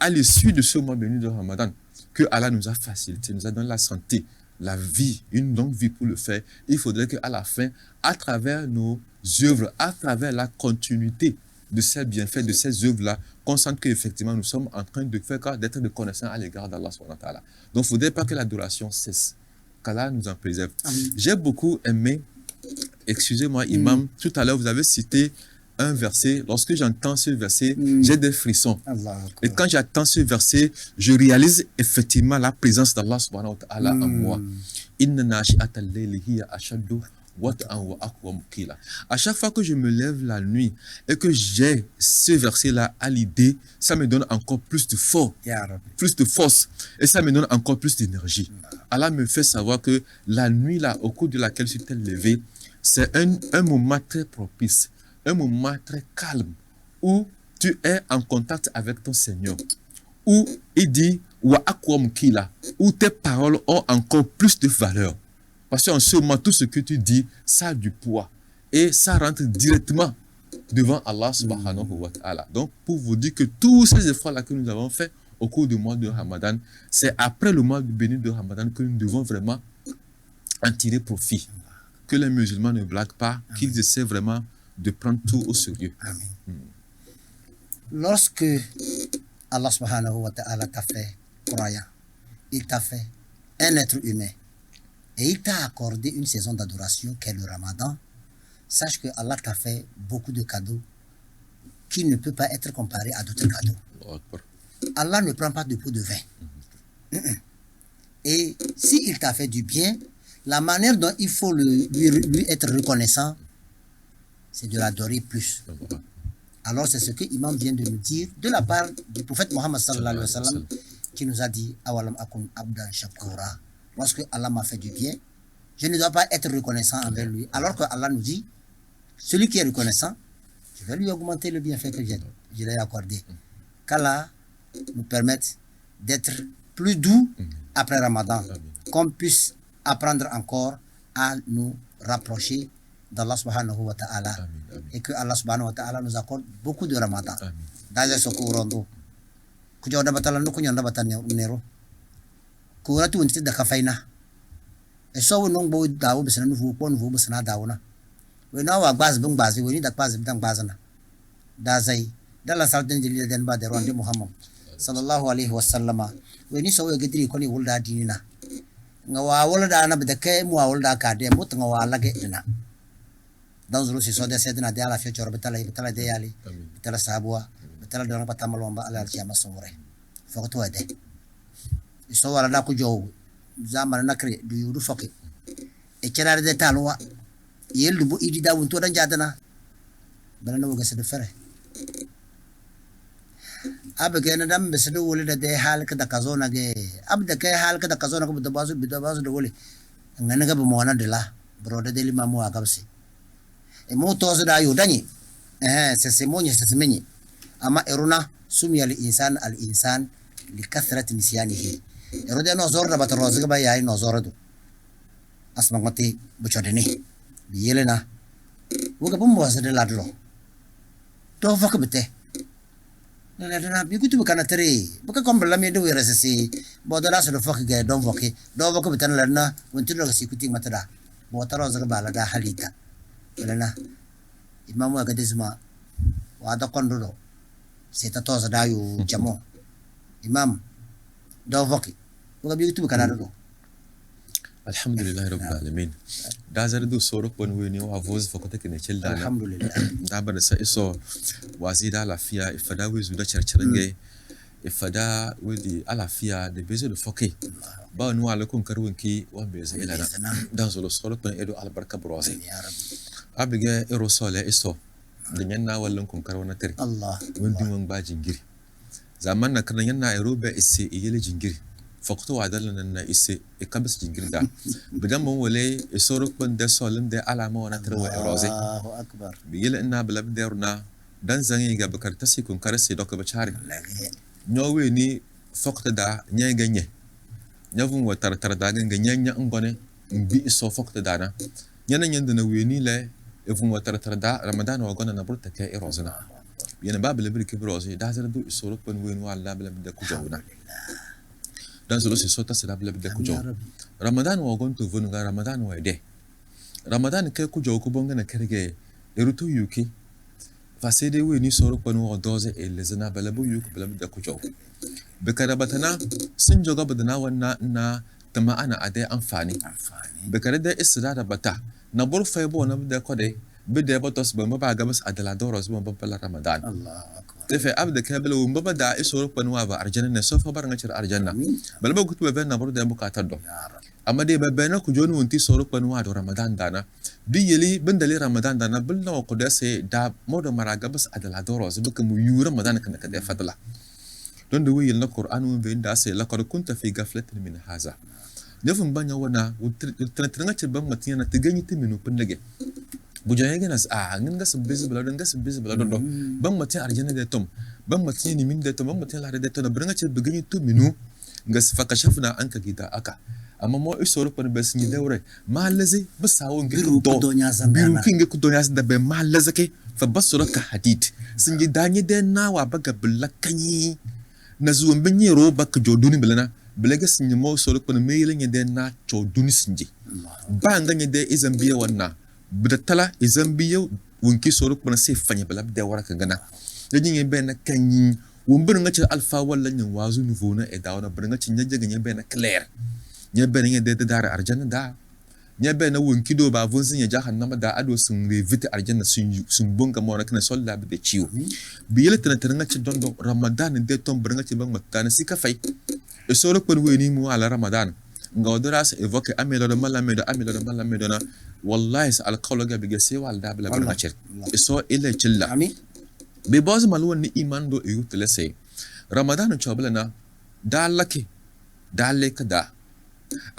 Speaker 3: à l'issue de ce mois béni de Ramadan, que Allah nous a facilité, nous a donné la santé, la vie, une longue vie pour le faire, il faudrait qu'à la fin, à travers nos œuvres, à travers la continuité de ces bienfaits, de ces œuvres-là, qu'on sente qu'effectivement nous sommes en train de faire d'être reconnaissants à l'égard d'Allah subhanahu wa ta'ala. Donc il ne faudrait pas que l'adoration cesse, qu'Allah nous en préserve. J'ai beaucoup aimé, excusez-moi imam, tout à l'heure vous avez cité un verset, lorsque j'entends ce verset, j'ai des frissons. Et quand j'entends ce verset, je réalise effectivement la présence d'Allah subhanahu wa ta'ala en moi. Inna nashi'atal layli hiya ashaddu wat'an wa aqwamu qila. À chaque fois que je me lève la nuit et que j'ai ce verset-là à l'idée, ça me donne encore plus de force, et ça me donne encore plus d'énergie. Allah me fait savoir que la nuit-là, au cours de laquelle je suis levé, c'est un moment très propice, un moment très calme, où tu es en contact avec ton Seigneur, où il dit wa aqwamu qila, où tes paroles ont encore plus de valeur. Parce qu'en ce moment, tout ce que tu dis, ça a du poids. Et ça rentre directement devant Allah subhanahu wa ta'ala. Donc, pour vous dire que tous ces efforts-là que nous avons faits au cours du mois de Ramadan, c'est après le mois béni de Ramadan que nous devons vraiment en tirer profit. Que les musulmans ne blaguent pas, qu'ils essaient vraiment de prendre tout au sérieux.
Speaker 2: Amen. Lorsque Allah subhanahu wa ta'ala t'a fait croyant, il t'a fait un être humain, et il t'a accordé une saison d'adoration qu'est le Ramadan, sache que Allah t'a fait beaucoup de cadeaux qui ne peuvent pas être comparés à d'autres cadeaux. Allah ne prend pas de pot de vin. Et s'il t'a fait du bien, la manière dont il faut lui être reconnaissant, c'est de l'adorer plus. Alors c'est ce que l'imam vient de nous dire de la part du prophète Mohammed sallallahu alayhi wa sallam, qui nous a dit awalam akun abdan shakura. Lorsque Allah m'a fait du bien, je ne dois pas être reconnaissant envers lui. Alors que Allah nous dit, celui qui est reconnaissant, je vais lui augmenter le bienfait que je lui ai accordé. Qu'Allah nous permette d'être plus doux après Ramadan, qu'on puisse apprendre encore à nous rapprocher d'Allah subhanahu wa ta'ala, et que Allah subhanahu wa ta'ala nous accorde beaucoup de Ramadan. D'ailleurs, ce qu'on rend, que je n'ai kura tu wonti da kafaina e so wonon bo dawo besana nu fu pon fu besana dawo na we na wa gbaz bung bazi we ni da gbaz bidang bazana da zai da la salten jili den ba de ronde Muhammad sallallahu alaihi wasallama we ni so we gedri ko ni wulda dinina nga wa wulda na be ke mu wa wulda ka de mut nga wa lage ina dan zuru si so de sedna de ala fi chor betala de yali betala sabwa betala do na patamalomba ala alkiyama sore foto ade so wala da ko jow zaman nakre du yudu fokke e cerare de talwa yeldu bo idi da wonto dan jadana bana no ga sede fere abga na dam besede wole de hal ka da kazona ge abda kay hal ka da kazona ko da bazu de wole ngana ga bo mona de la broda de lima mo agabsi e mo to da yu dani se monye se menyi ama eruna sumi al insan لكثرة نسيانه يرد أن نزور ربط الرازق بيا نزور دو أسمع متي بشرني بيلنا وقبل مواسد الأدلو تو فك بته لا بيكتب بكنا تري بكا كم بلا ميدو يرسسي بودلا سلو فك جاي دون فكي دون فك بتنا لنا وانتلو سيكوتي متدا بوتر الرازق بالا دا حليتا لنا إمام وقدسما وهذا قندلو سيتاتوز دايو جمو إمام دون فكي وقبل بيكتب بكنا دو
Speaker 3: alhamdulillah rabbil alamin da zardu sorok bon weni wa voz fokote kene childana
Speaker 2: alhamdulillah
Speaker 3: da bar sa iso wazida lafiya ifada wizu da charcharange ifada widi alafiya da bezo da foke ba nu alakun karwinki wa beza ilana dan zo sorok bon edo albarka broze
Speaker 2: ya rabbi
Speaker 3: abige ero sole iso da nyanna wallan kun karwana tare
Speaker 2: Allah
Speaker 3: wandi mun ba jingiri zaman na kan yanna erobe isse iyele jingiri فقطو عدلنا إن إكابس جنجردا بدم ولي يسورك بن ده سالم ده علامة وانا تروى إرازي
Speaker 2: الله أكبر
Speaker 3: بيجي لنا بلا بدرنا دان زاني جاب كرتسي كون كرسي دوك بشاري نووي ني فقط ده نيا جنيه نيفون وتر تر ده جنيه نيا أنغني بي إسو فقط ده أنا نيا نيندنا ويني لا يفون وتر تر ده رمضان وعنا نبرت كا إرازنا يعني باب اللي بريك برازي ده زردو يسورك بن وين وعلا بلا بده كجونا dan solo se sota se dabla bida kujo ramadan wa gonto vunga ramadan wa de ramadan ke kujo ko bonga na kerege eruto yuki fasede we ni soro panu o doze e lezana bala bu yuki bala bida kujo be kada batana sun joga badana wanna na tama ana ade amfani be kada da isra da bata na bur fa bo na bida kode bida batos ba ba ga bas adala doros ba bala ramadan
Speaker 2: Allah akbar
Speaker 3: تفهم أبدا كابل ومبدا إيشورك بنوابا أرجعنا سوف برنا شر أرجعنا بل ما كنت ببينا برضه أبوك أتردو أما دي ببينا كجون وانتي صورك بنواد رمضان دانا بيجي بندلي رمضان دانا بلنا وقداس دا مودو مراجع بس أدل هدوروز بك ميور رمضان كنا كده فضلا دون دوي يلنا القرآن وين داس لقد كنت في غفلة من هذا نفهم بنيا ونا وتنترنا تبان متينا تجني تمنو بنجي bujanya nas ngin gas busy bladon do bang mati arjana de tom bang mati ni min de tom bang mati la de tom branga che bigani to minu ngas fakashafna anka gida aka amma mo isoro pan bes ni dewre malazi basawon giru do biru kinge ku donya da be malazi ke fa basuraka hadid sun ji danye de nawa baga bulakanyi na zuwan binye ro baka joduni bilana bilaga sun mo soro pan meyelen de na choduni sunji ba nganye de izambiya wannan بدتلا إزامبيا ونكي صورك بنا سيف فني بلا بدأ ورا كعنا jadi bena kanyi wumbranga ci alfa wala nyi wazu nufuna e dawna branga ci nyaje nya bena clair nya bena nya de dara arjanna da nya bena wonki do ba vun sinya jahannama da ado sun revite arjanna sun bonga mo nakna solla be ciwo biyele tana tana ci dondo ramadan de ton branga ci bang matana sika fay e solo ko weni mu ala ramadan nga odora sa evoke amelo do mala medo na wallahi sa alqawla ga biga se wal da bla branga ci so ile cilla be boz malwon ni iman do e yutle se ramadan chobla na dalake daleka da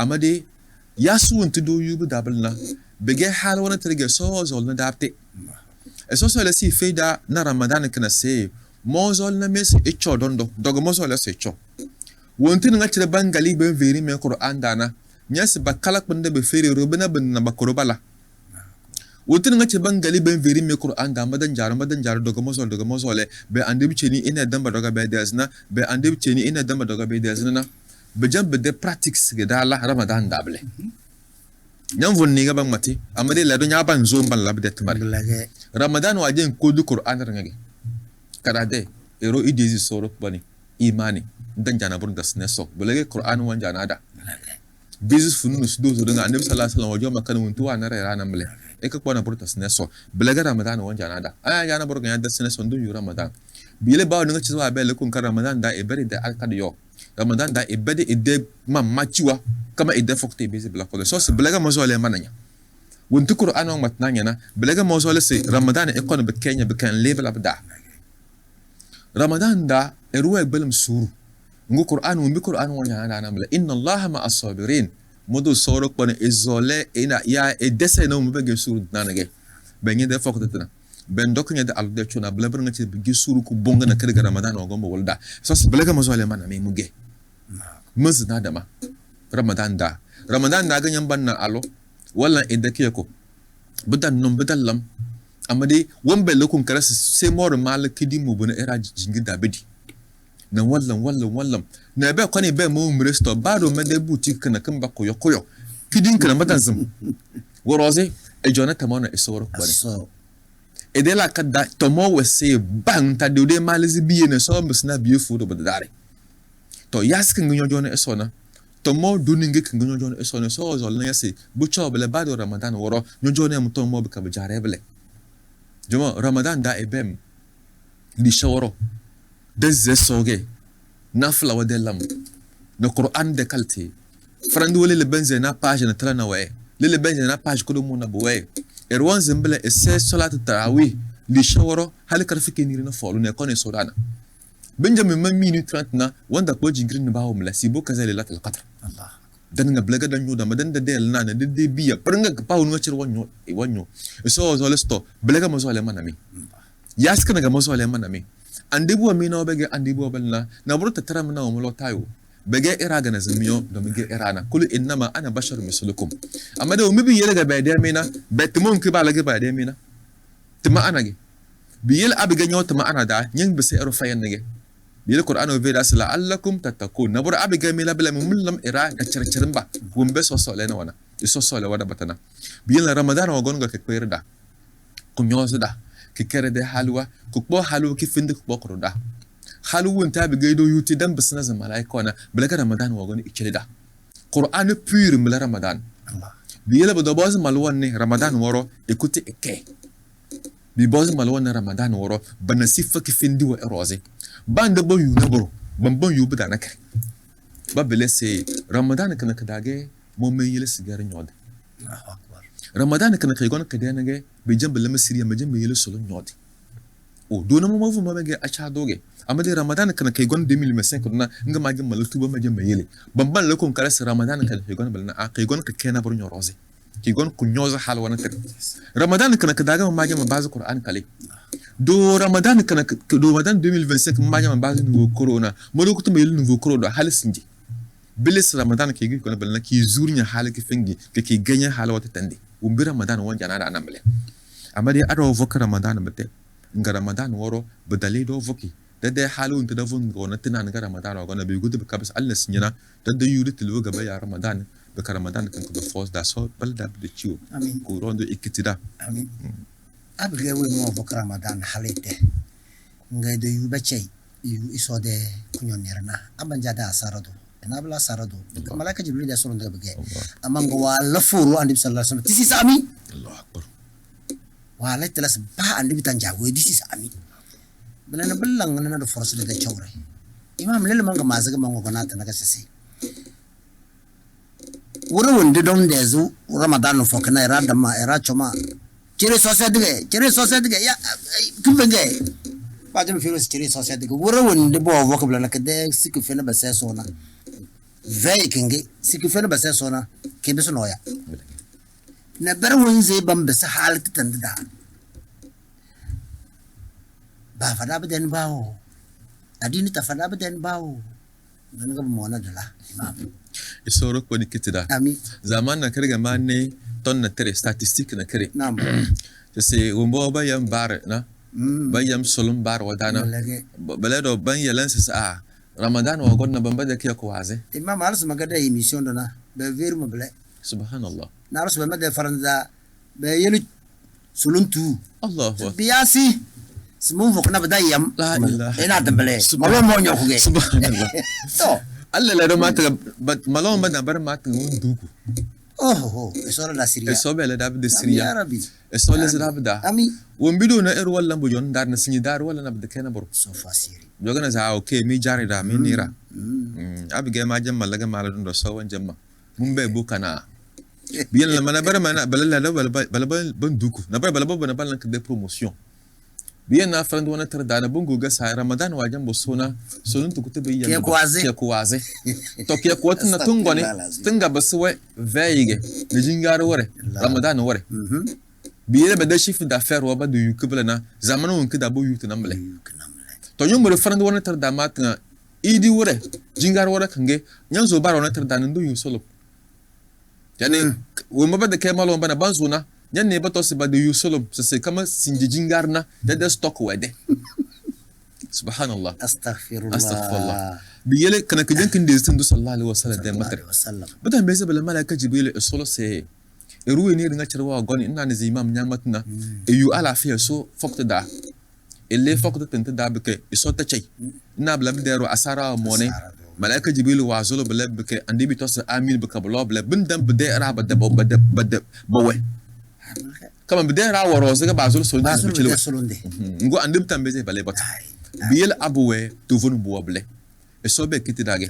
Speaker 3: amade yasu wontu do yubu dabalna bege hal wona terge so zol na dapte e so le si feida na ramadan kana se mo zol na mes e chodondo dogo mo zol se cho wontu nga cire bangali ben veri me qur'an dana nyas bakala kunde be feri robina ben na bakoro bala wontu nga cire bangali ben veri me qur'an da madan jaro dogo mo zol be ande bi cheni ina damba doga be desna be ande bi cheni ina damba doga be desna na be jambe de practice ge dala ramadan dable nyam vonni ga ban mati amade la do nya ban zo ban labde tamari ramadan wajen ko du qur'an rangage kada de ero idezi sorok bani imani dan jana burun da sneso bulage qur'an wan jana da bizus fununu sudo zo daga annabi sallallahu alaihi wasallam wajo makana wuntu wa na rana male e ka kwana burta sneso bulage ramadan wan jana da aya jana burga ya da sneso ndu yu ramadan bile ba wani ci zuwa bele kun kan ramadan da e bari da alkad yo ramadan da e bade e de mamma ciwa kama e de fokte bezi bla ko so se bulage mo zo le mananya wuntu qur'an wan matnanya na bulage mo zo le se ramadan e kono be kenya be kan level abda ramadan da e ruwa belum suru ngu qur'an mu qur'an wanya na namla inna allaha ma as-sabirin modu soro kono izole ina ya e dese no mu bege suru nanage benye de fokta tana ben doknya da alde chuna blabar ngati bigi suru ku bonga na kirga ramadan wa gomba walda so blaga mazo le mana me muge muz na da ma ramadan da ganyan banna alo wala idake ko budan non budan lam amma dai wambe lokun kara sai mor malaki di mu buna era jingi da bidi na wallan na be kwani be mu mresto bado me de boutique na kan ba koyo kidin kana madan zum woroze e jona tamona e soro kwani e de la kada tomo wese bang ta de malizi biye na so mbsna biye fu do badare to yaskin gunyo jona e sona tomo duninge kan gunyo jona e sona so zo na yasi bu chobele bado ramadan woro nyo jona mu tomo be ka bajare bele joma ramadan da e bem li shawro deze soge nafla wa delam na qur'an de kalti frandu wala le benze na page na tala na wae le benze na page ko mo na boe erwan zembele esse salat tarawih li shawro hal karfike ni na folu ne kone sodana benjamin man minute 30 na wanda ko jingrin na bawo mala sibo kaza lilatul qadr allah dan nga blaga dan yuda madan da del na na de biya pernga pawu no cir wanyo so zo lesto blaga mo zo le manami yaskana ga mo zo le manami andibu amina bege andibu balna na burta taramna wa molotayo bege iraga na zamiyo da mege irana kul innama ana bashar mislukum amma da umibi yele ga bayda mina betmon ki bala ga bayda mina tuma anage biyel abiga nyota ma ana da nyang bese ero fayan nege biyel qur'ano be da sala allakum tattaqun nabur abiga mila bala mumlam ira ga cercerin ba gumbe so so le na wana iso so le wada batana biyel ramadan wa gonga ke perda kunyoso da kikere de halwa kukbo halwa kifinde kukbo kroda halwa nta be gaido yuti dan bisna zama malaika na balaga ramadan wa goni ikilida qur'an pur mila ramadan allah biyela bo doboz malwan ne ramadan woro ekuti eke bi boz malwan ne ramadan woro bana sifa kifindi wa eroze banda bo yu na bro ban yu bida nakare ba belese ramadan kana kadage mo me yele sigara nyode allahu akbar ramadan kana kay gon kadena ge be jambe lama siriya ma jambe yele solo nyodi o do na mo fu ma ge acha doge amma de ramadan kana kay gon 2005 kuna nga ma jambe la tuba ma jambe yele bamban la kon kala ramadan kana kay gon balna a kay gon ka kena bro nyoroze kay gon ku nyoza hal wana tek ramadan kana kadaga ma jambe bazu qur'an kale do ramadan kana do ramadan 2025 ma jambe bazu nouveau corona mo do ko tumbe yele nouveau corona hal sinji bilis ramadan kay gi ko balna ki zurnya hal ki fengi ki ganya hal wata tande umbi ramadan won jana da anamle amma dai ado voka ramadan bate nga ramadan woro badale do voki da halu inta da vun gona tinan ga ramadan gona be gudu ka bas Allah sinyana da yuri tilu ga ba ya ramadan be ka ramadan kan ko force da so balda de ciwo ko rondo ikitida
Speaker 2: amin abge we mo voka ramadan halite nga do yu bacay yu isode kunyon nerna abanja da sarado enabla sarado malaka jibril da solo ndaga bege amanga wala furu andi sallallahu alaihi wasallam this is ami
Speaker 3: allah akbar
Speaker 2: wala telas ba andi bitanja we this is ami belana bellang na do force daga chawre imam lele manga mazaga mango ganata naga sese wuro wonde dom dezu ramadan no fokna era dama era choma chere society ya kubenge ba jam firos chere society wuro wonde bo vocabulary na kede siku fena ba sesona vey kinge siku fena ba sesona kebe so noya na bar wonze bam be sa halta tanda ba fada beden bawo adini ta fada beden bawo nanga mo na dala imam
Speaker 3: isoro ko dikitida
Speaker 2: ami
Speaker 3: zaman na kare gamane ton na tere statistique na kare
Speaker 2: nam
Speaker 3: se wombo ba yam bar na ba yam solum bar wadana baledo ban yalan sa ramadan wa gonna bamba da kiya ko waze
Speaker 2: imam alas magada emission dona be ver mo bele
Speaker 3: subhanallah
Speaker 2: na alas be made faranda be yelu suluntu
Speaker 3: allah
Speaker 2: biasi simun fokna bada yam
Speaker 3: la ilaha
Speaker 2: ina dambale malo mo nyoko ge
Speaker 3: subhanallah
Speaker 2: to
Speaker 3: alla la do mata malon ba na bar mata nduku
Speaker 2: oh esora la siria
Speaker 3: eso bele da de siria
Speaker 2: ya rabbi
Speaker 3: eso le zra bda
Speaker 2: ami
Speaker 3: wombido na er walla mbo jon dar na sinyi dar walla na bda kena bor
Speaker 2: so fasiri
Speaker 3: jogana za okay mi jari da mi nira abige ma jamma laga mala dun do so wan jamma mun be bukana bien la mana bara mana bala bala ban duku na bara bala bana balan de promotion bien na frand wana tar da na bungu ga sa ramadan wa jambo sona sonun to kutube yan ke kwaze to ke kwat na tungone tunga baswe veige na jingar wore ramadan wore Biye ba da chiffre d'affaires wa ba du yukubla na zamanu won kida bo yutu namle. To nyum re farand wona tar da matna idi wure jingar wora kange nyang zo baro na tar da ndu yu solo. Yani wo ma ba da kai malo bana banzuna nyan ne ba to se ba du yu solo se kama sinji jingar na da stock wede. Subhanallah.
Speaker 2: Astaghfirullah.
Speaker 3: Biyele kana kajan kin de sun sallallahu alaihi wasallam da matar. Bada me zabala malaka jibril solo se ruwe ne ringa charwa goni ina ne zimam nyamatna e yu ala fiya so fokta da elle fokta tanta da beke iso ta chai ina bla bidero asara mone malaka jibril wa zolo bla beke andi bi tos amin beka bla bla bindam bide ra bada bawe kama bide ra woro se ga bazul so ngo andim tambe je bale bata biyel abuwe to vonu buwable e so be kiti dage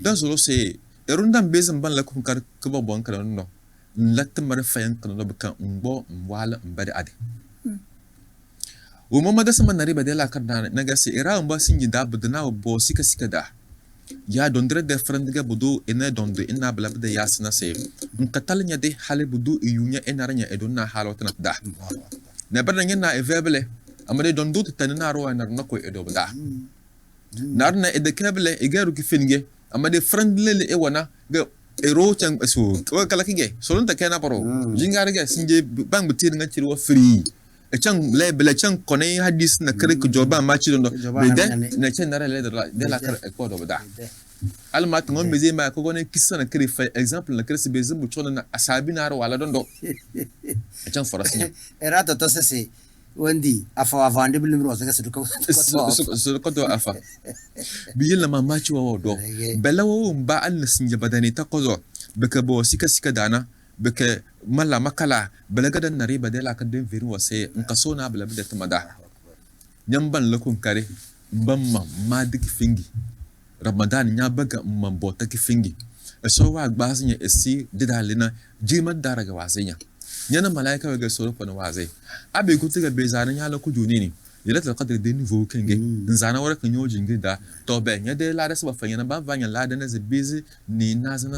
Speaker 3: dan zolo se erundam bezam ban la kun kar kuba bon kala no latta mara fayan kan no baka ngbo wala mbade ade wo mama da sama nari badela kadda naga se ira mba sinji da budna bo sika da ya dondre de friend ga budu ina donde ina bla bada yasna se nkatalnya de hale budu iyunya enaranya edonna halotna da na barna na evable amade dondu tanina ro na ko edo da narna edekable igaru kifenge amade friend lele e wana ga ero chang so kala kige solon ta kana paro jingare ga sinje bang butir nga chirwa free e chang le bele chang konay hadis na kare ko joba ma chi dondo be de na chen nare le de la kare ko do da almat ngom beze ma ko gone kissa na kare fa exemple na kare se beze bu chona na asabi na ro wala dondo e chang forasnya
Speaker 2: era to se Wendy, afa avande bilim rosa ga sudu ko
Speaker 3: to afa biyil na mamachi wa do bela wo mba al sinje badani ta kozo beka bo sika dana beka mala makala bela gadan nari badela ka den viru wase in kaso na bela bida tamada nyamban lakun kare mbamma madik fingi ramadan nya baga mbota ki fingi so wa gbasinya esi didalina jima daraga wasenya nyana malaika ga soro pa na waze abe ku tiga bezana nya la ku juni ni yela qadr de niveau kenge nzana wara kan yoji ngida to be nya de la da saba fanya na ba vanya la da na ze bezi ni naza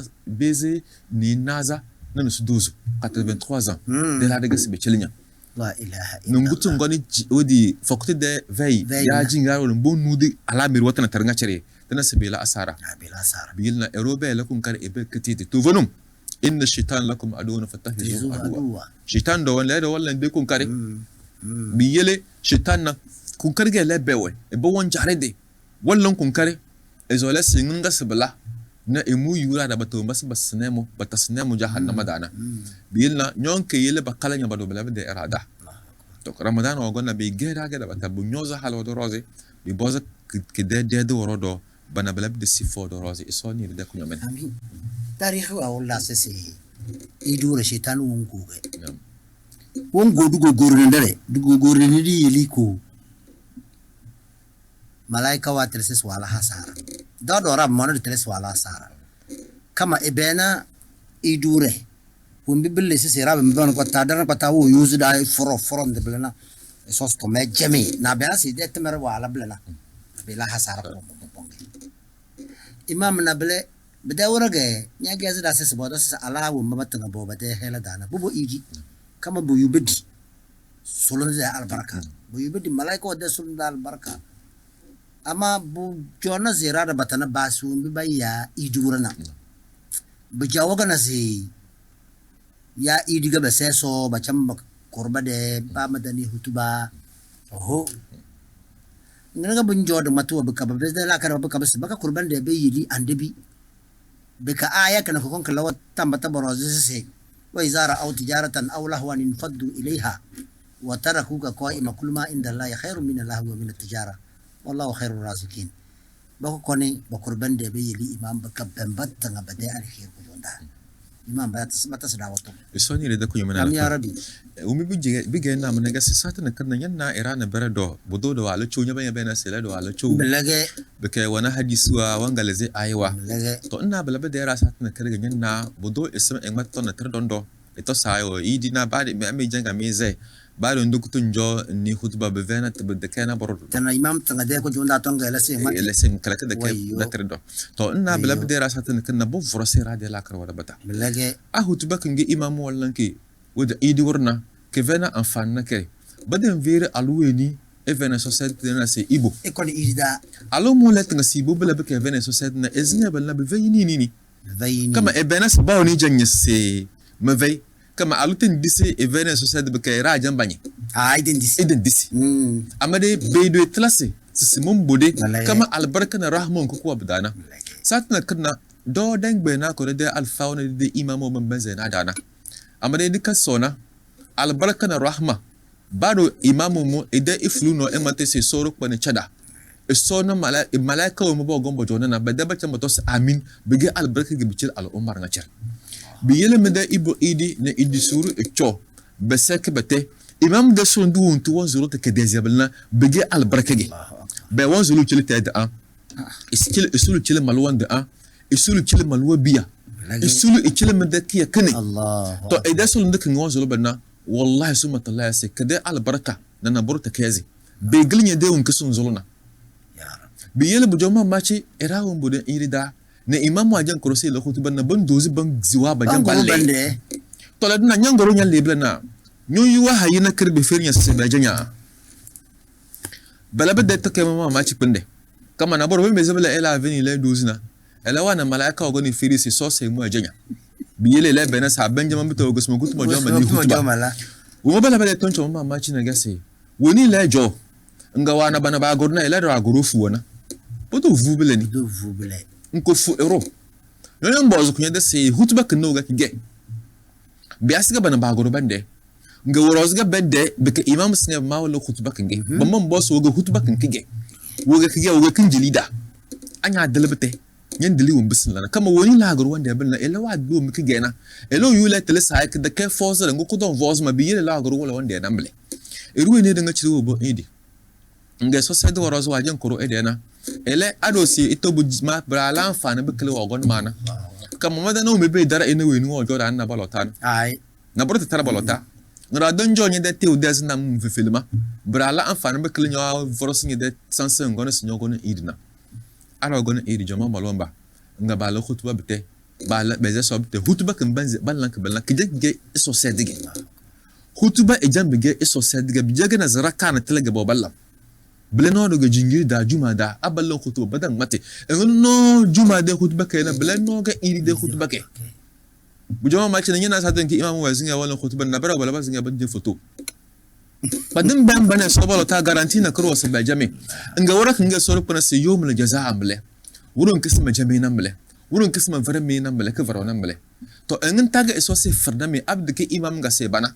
Speaker 3: na su 12 83 ans de la de gasi be chelinya
Speaker 2: la ilaha illa
Speaker 3: nungutu ngoni odi fokte de vei ya jinga wala bon nudi ala mir wata na tarnga chere dana sabila asara bilna erobe la kun kar ebe ketiti to vonum inna shaitan lakum aduna fattahizu adwa shaitan do wala de kun kare biyele shaitan na kun karge le bewe e bo won jarede wallan kun kare e zo la singa sabla na emu yura da bato basnemo batasnemo jahannama dana biyelna nyonke yele bakala nya bado bela de irada to ramadan o gonna be gera da batabu nyoza halo do rose bi boza ke de do rodo bana bela de sifo do rose isoni de kunyo men
Speaker 2: amin tarihi wa wala sese idura shaitan wongo wongo dugo gorne di yeliko malaika wa tres wala hasara do rab mono tres wala hasara kama ebena idure wumbi bille sese rab mbon ko tadana ko tawo use da from de blana sos to me jemi na be asi de temer wala blana bila hasara ko imam nable bida wurage nya gaza da sai bodo sai alawu mabatanga boba de hela dana bubu iji kama bu yubidi sulun za albaraka bu yubidi malaika da sulun da albaraka ama bu jona zira da batana basu bi bayya idurana bu jawaga na si ya idiga ba sai so ba chamba korba de ba madani hutuba oho ngana bu njodo matuwa bu kaba bezda la kara bu kaba baka kurban de be yidi andebi bika aya kana kokon kala tambata borozese wa izara aw tijaratan aw lahwan infaddu ilayha wa tarakuka qa'ima kulma inda allahi khairun min allahwi wa min at-tijara wallahu khairur raziqin bako koni bakurban de be yili imam baka bambatta ngabade alkhair ko jonda imam ba mata sadawato
Speaker 3: isoni le da kunyo men
Speaker 2: am ya rabbi
Speaker 3: umi bige na mun ga sisata na kan yanna irana berado bodo do wala chunya bana sela do wala chu
Speaker 2: belage
Speaker 3: beke wana hadisi wa wangale zai aiwa to ina bala da yara sata na karga yanna bodo isma en mato na tardondo ito sayo idi na bade me janga me zai bado ndukutun jo ni khutba be vena tibde kana baro
Speaker 2: tana imam tanga de ko jonda tonga elase
Speaker 3: kala kada ke da tardo to ina bala da yara sata na kan bo forase ra de la karwa da bata
Speaker 2: belage
Speaker 3: a khutba kan ge imam wallan ki wada idi warna que vena enfant na ke baden vere alueni e vena society na se ibo
Speaker 2: E kon irida
Speaker 3: alo mo let nga si ibo bela be ke vena society na ezinya bela be veyini nini
Speaker 2: vayini.
Speaker 3: kama e bena se bawo ni janye se me vey kama aluten disi e vena society be ke ra jambanye
Speaker 2: Identity.
Speaker 3: eden disi
Speaker 2: Mm.
Speaker 3: amade beido tlase sisi mun bode
Speaker 2: Wallahi.
Speaker 3: kama albarka na rahman ko kuwa bidana satna kana do dang bena ko de alfauna de imamo man benzena dana amade dika sona albarka na rahma bado imamu mu ide iflu no emate se soro kwane chada sona malaika wo mo gombo jona na bada ba chamba tos amin bege albarka ge bicil al umar nga cher bi yele meda ibo idi ne idi suru e cho besek bete imam de son du untu won zuru te ke dezabelna bege albarka ge be won zulu chile te da isulu chile malwan da isulu chile malwa biya isulu chile meda kiya kane
Speaker 2: Allah.
Speaker 3: to idan sulun dukan won zulu bana wallahi summa tallahi sai kada albarka na naburta kezi be gilnya de won kusun zuluna
Speaker 2: Ya Rab.
Speaker 3: bi yele bu joma machi erawon bu de irida ne imam wajan kurose la khutuban na ban dozi ban ziwa ba jan
Speaker 2: Bango
Speaker 3: balle
Speaker 2: bande.
Speaker 3: to la dina nyangoro nyan lebla na nyu yuwa hayina kirbe fernya se ba janya bala bedda to ke mama machi pinde kama na boro be zabla ela veni le dozina ela wana malaika ogoni firi se so se mu janya bi yele le bena sa benjamin bito gusmo gutmo joma ni
Speaker 2: Mutuwa
Speaker 3: hutuba
Speaker 2: jomala.
Speaker 3: wo bala bala toncho mama machi na gase woni le jo nga wana bana ba gorna ela ra goro fu wana poto vu bele ni
Speaker 2: Do vous blé.
Speaker 3: nko fu ero non mbozo kunya de se hutuba kno ga kige biasiga bana ba goro bande nga worozga bende beke imam singa ma wala hutuba kige bamma mboso ga hutuba kige woga kige woga kin jilida anya dalbete nyen dili won bisin lana kama woni la goro wanda bella ela wa do mi kige na elo yule tele sa ka de ke force ngo ko don voz ma biyele la goro wala wanda na mble eru ne de nga chiri wo bo edi nga so se do worozo wajen koro edena ele adosi itobu ma brala amfani bikele wogon mana kama mada no mebe dara ene weni wo joda na balotan
Speaker 2: Ai.
Speaker 3: na borta tara balota ngara don jonye de tew des na mfefilma brala amfani bikele nyo voros nye de sanse ngono sinyo gono idina ara gono idi joma malomba nga bala khutba bite bala beze so bite hutuba kan banze balan kan balan kije so sedige hutuba e jambige so sedige bijege na zara kana telega bo ballam bile no ga jingiri da juma da aballan khutuba badan mate no juma de khutuba kayna bile no ga iri de khutuba ke bu jama ma ci nyina sa tan ki imam wa zinga wala khutuba na bara wala zinga ban de foto badin ban bana so balo ta garanti na karo sa ba jami nga wara kan ga so rupana se yom la jazaa amle wurun kisma jami nan mle wurun kisma fara me nan mle ka fara nan mle to ngin taga so se farda me abdi ke imam ga se bana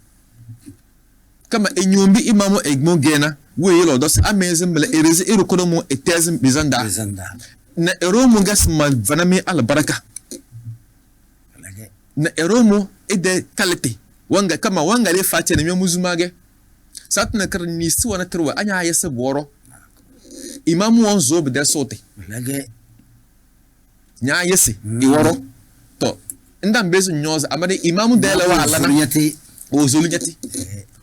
Speaker 3: kama enyombi imamo egmo gena we yelo dos amazing bele ereze irukodo mo etezim bizanda
Speaker 2: Zanda.
Speaker 3: na eromo gas mal vanami al baraka
Speaker 2: Lage.
Speaker 3: na eromo ide kalite wanga kama wanga le fate ne muzumage satna karni si wana terwa anya yesa boro imamu won zo be sote
Speaker 2: Lage.
Speaker 3: nya yesi iworo to ndam bezu nyoza amade imamu de la wala na
Speaker 2: Suryati.
Speaker 3: o zulunyati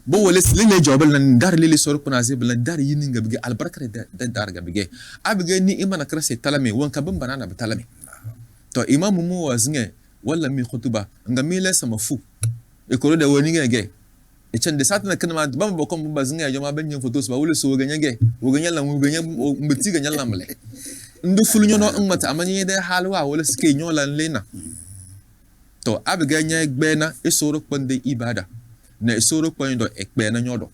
Speaker 3: bo wala silile jobal nan dar lili sor kuna ze blan dar yini nga bige albarka da dar ga bige abige ni imana krase talame wanka ban banana ba talame to imamu mu wazinge wala mi khutuba nga mi lesa mafu e ko da woni ge e chan de satna kana ma ban ba kom ba zinga jama ban yin photos ba wala so ganya ge woganya la mu ganya mbiti ganya la male ndu fulu nyono ngmata amanye de halwa wala ske nyola lena to abige nya gbena e soro pande ibada na isoro kwanyo ekpe na nyodo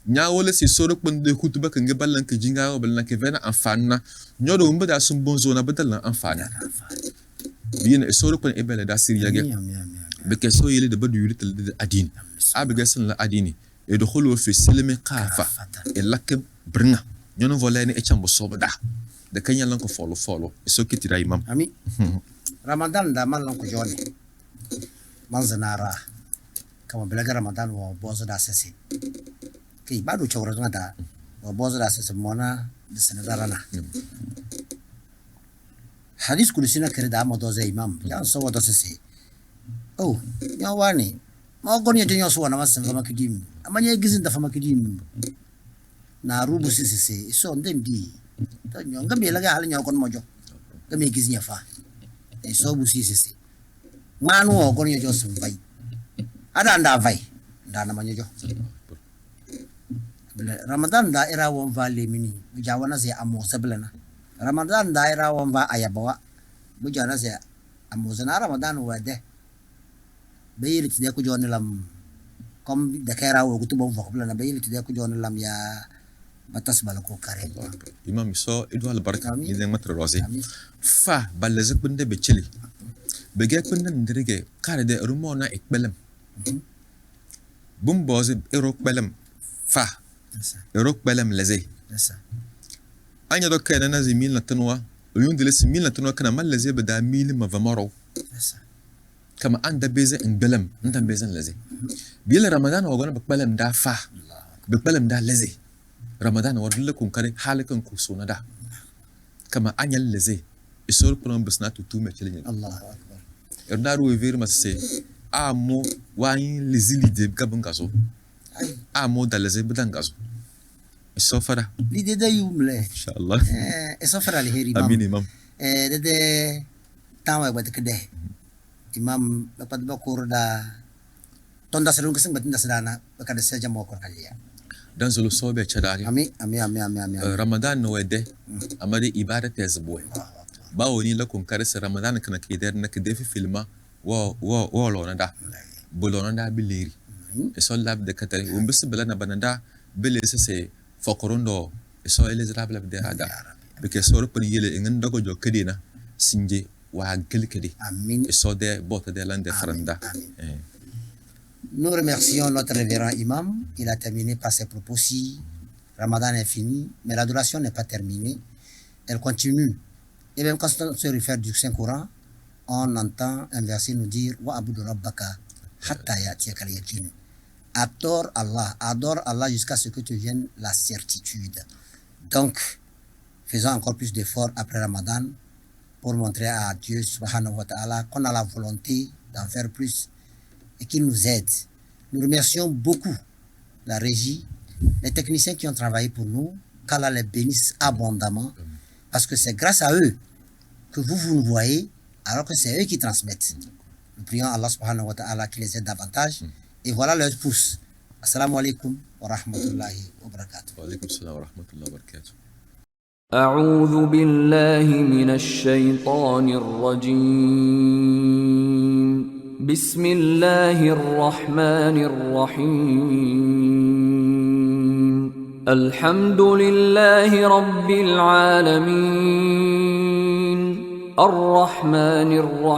Speaker 3: nya wole si soro kpande kutuba kan gebalan ke jinga o balan ke vena amfana nyodo mbe da sun bonzo na badalan amfana biyen isoro kwan ebele da siriya ge be ke so yele de badu yule tel de adin abiga san la adini e do kholo fi silmi qafa e lakem bringa nyono volene e chambo sobada de kanya lan ko folo e so kitira imam
Speaker 2: Ami. Ramadan da man lan ko jone. Man zanara. Kama belaga Ramadan wa bozo da sese. Kai bado chawra ngata. Wa bozo da sese mona de senadarana. Hadis kulisina kare da mo doze imam. Ya so wa doze sese. Oh, ya wani. Ma goni ya so wana masan fama kidim. Amanya gizin da fama kidim. Na rubu sese so ndendi. To nyonga belaga hal nyokon mojo. Kami gizin ya fa. So bu sese. Manu o goni ya so vai. Ada anda vai. dana manyojo Ramadan daira won va lemini bujawana se amo sablana Ramadan daira won va ayabawa bujana se amo zana Ramadan wade bayil tide ko joni lam comme de kera wo gutu bo vokbla na bayil tide ko joni lam ya batas balako kare
Speaker 3: imam so idwal barka
Speaker 2: Amin.
Speaker 3: ni matra rosi
Speaker 2: Amin.
Speaker 3: fa balazak binde be chili bege kunna ndirige kare de rumona ikbelem bum bozi erok belem fa erok belem leze
Speaker 2: Nasa
Speaker 3: anya do kana na zimil na tanwa uyun dilis mil na tanwa kana mal leze bada mil ma vamaro
Speaker 2: nasa
Speaker 3: kama anda beze in belem nda beze leze bil ramadan wa gona belem da fa belem da leze ramadan wa dole kun kare halakan ku sona da kama anya leze isor plan bisna tutu me chele
Speaker 2: Allahu akbar
Speaker 3: ernaru ver ma se amo wani lezili de gabun gazo
Speaker 2: ay
Speaker 3: amo da leze bidan gazo isofara
Speaker 2: l'idée de yumle
Speaker 3: inshallah
Speaker 2: e sofra li heri mam
Speaker 3: amin imam
Speaker 2: de tawa ba de imam dapat bakur da tonda serung keseng batin da sedana bakada saja mo kor kaliya
Speaker 3: dan zulu sobe chadari
Speaker 2: ami
Speaker 3: ramadan no wede amari ibada te zbo ba woni la kun kare se ramadan kana ke der na ke defi filma wo lo na da bolo na da bileri e so lab de katare wo mbis bela na bananda bele se fokorondo e so ele zrabla de ada be ke so rupani yele ngin dago jo kedina sinje wa gel kedi
Speaker 2: amin
Speaker 3: e so de bota de lande faranda
Speaker 2: Nous remercions notre révérend imam. Il a terminé par ses propos-ci. Ramadan est fini, mais l'adoration n'est pas terminée. Elle continue. Et même quand on se réfère du Saint-Coran, on entend un verset nous dire Wa abudu rabbaka hatta ya'tiyakal yaqin. Adore Allah jusqu'à ce que te vienne la certitude. Donc, faisons encore plus d'efforts après Ramadan pour montrer à Dieu subhanahu wa ta'ala qu'on a la volonté d'en faire plus et qu'il nous aide. Nous remercions beaucoup la régie, les techniciens qui ont travaillé pour nous, qu'Allah les bénisse abondamment, parce que c'est grâce à eux que vous nous voyez, alors que c'est eux qui transmettent. Nous prions Allah subhanahu wa ta'ala qui les aide davantage, et voilà leur pouce. Assalamu alaikum wa rahmatullahi wa barakatuh.
Speaker 3: wa alaikum salam wa rahmatullahi wa barakatuh
Speaker 1: أعوذ بالله من الشيطان الرجيم بسم الله الرحمن الرحيم الحمد لله رب العالمين الرحمن الرحيم